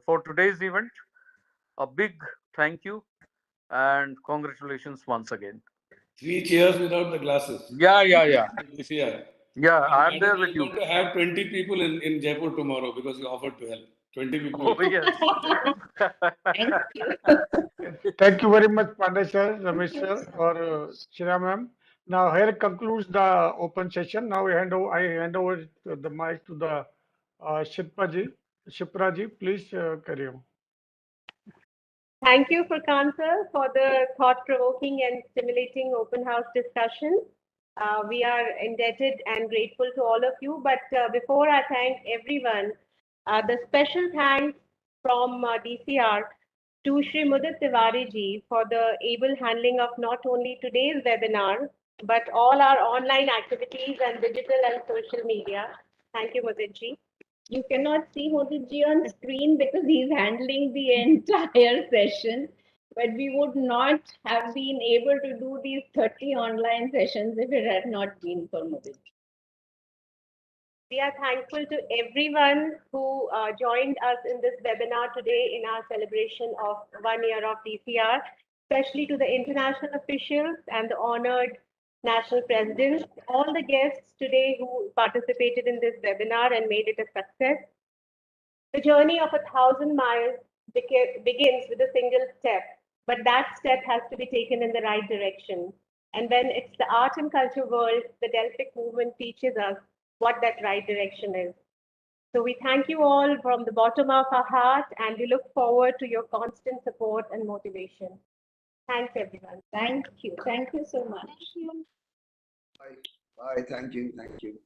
for today's event, a big thank you and congratulations once again. 3 cheers without the glasses. Yeah. This year. Yeah, I'm And there with you. going to have 20 people in Jaipur tomorrow because you offered to help. 20 people. Oh, yes. Thank you. Thank you very much, Pandey sir, Ramesh sir, or Shreya ma'am. Now here concludes the open session. Now I hand over the mic to the Shipra ji, please carry on. Thank you, Furqan sir, for the thought-provoking and stimulating open house discussion. We are indebted and grateful to all of you. But before I thank everyone, the special thanks from DCR to Shri Mudit Tiwari ji for the able handling of not only today's webinar, but all our online activities and digital and social media. Thank you, Mudit ji. You cannot see Mudit ji on screen because he's handling the entire session. But we would not have been able to do these 30 online sessions if it had not been for Mudit. We are thankful to everyone who joined us in this webinar today in our celebration of 1 year of DCR, especially to the international officials and the honored national presidents, all the guests today who participated in this webinar and made it a success. The journey of 1,000 miles begins with a single step, but that step has to be taken in the right direction. And when it's the art and culture world, the Delphic movement teaches us what that right direction is. So we thank you all from the bottom of our heart, and we look forward to your constant support and motivation. Thanks, everyone. Thank you. Thank you so much. Bye. Bye. Thank you. Thank you.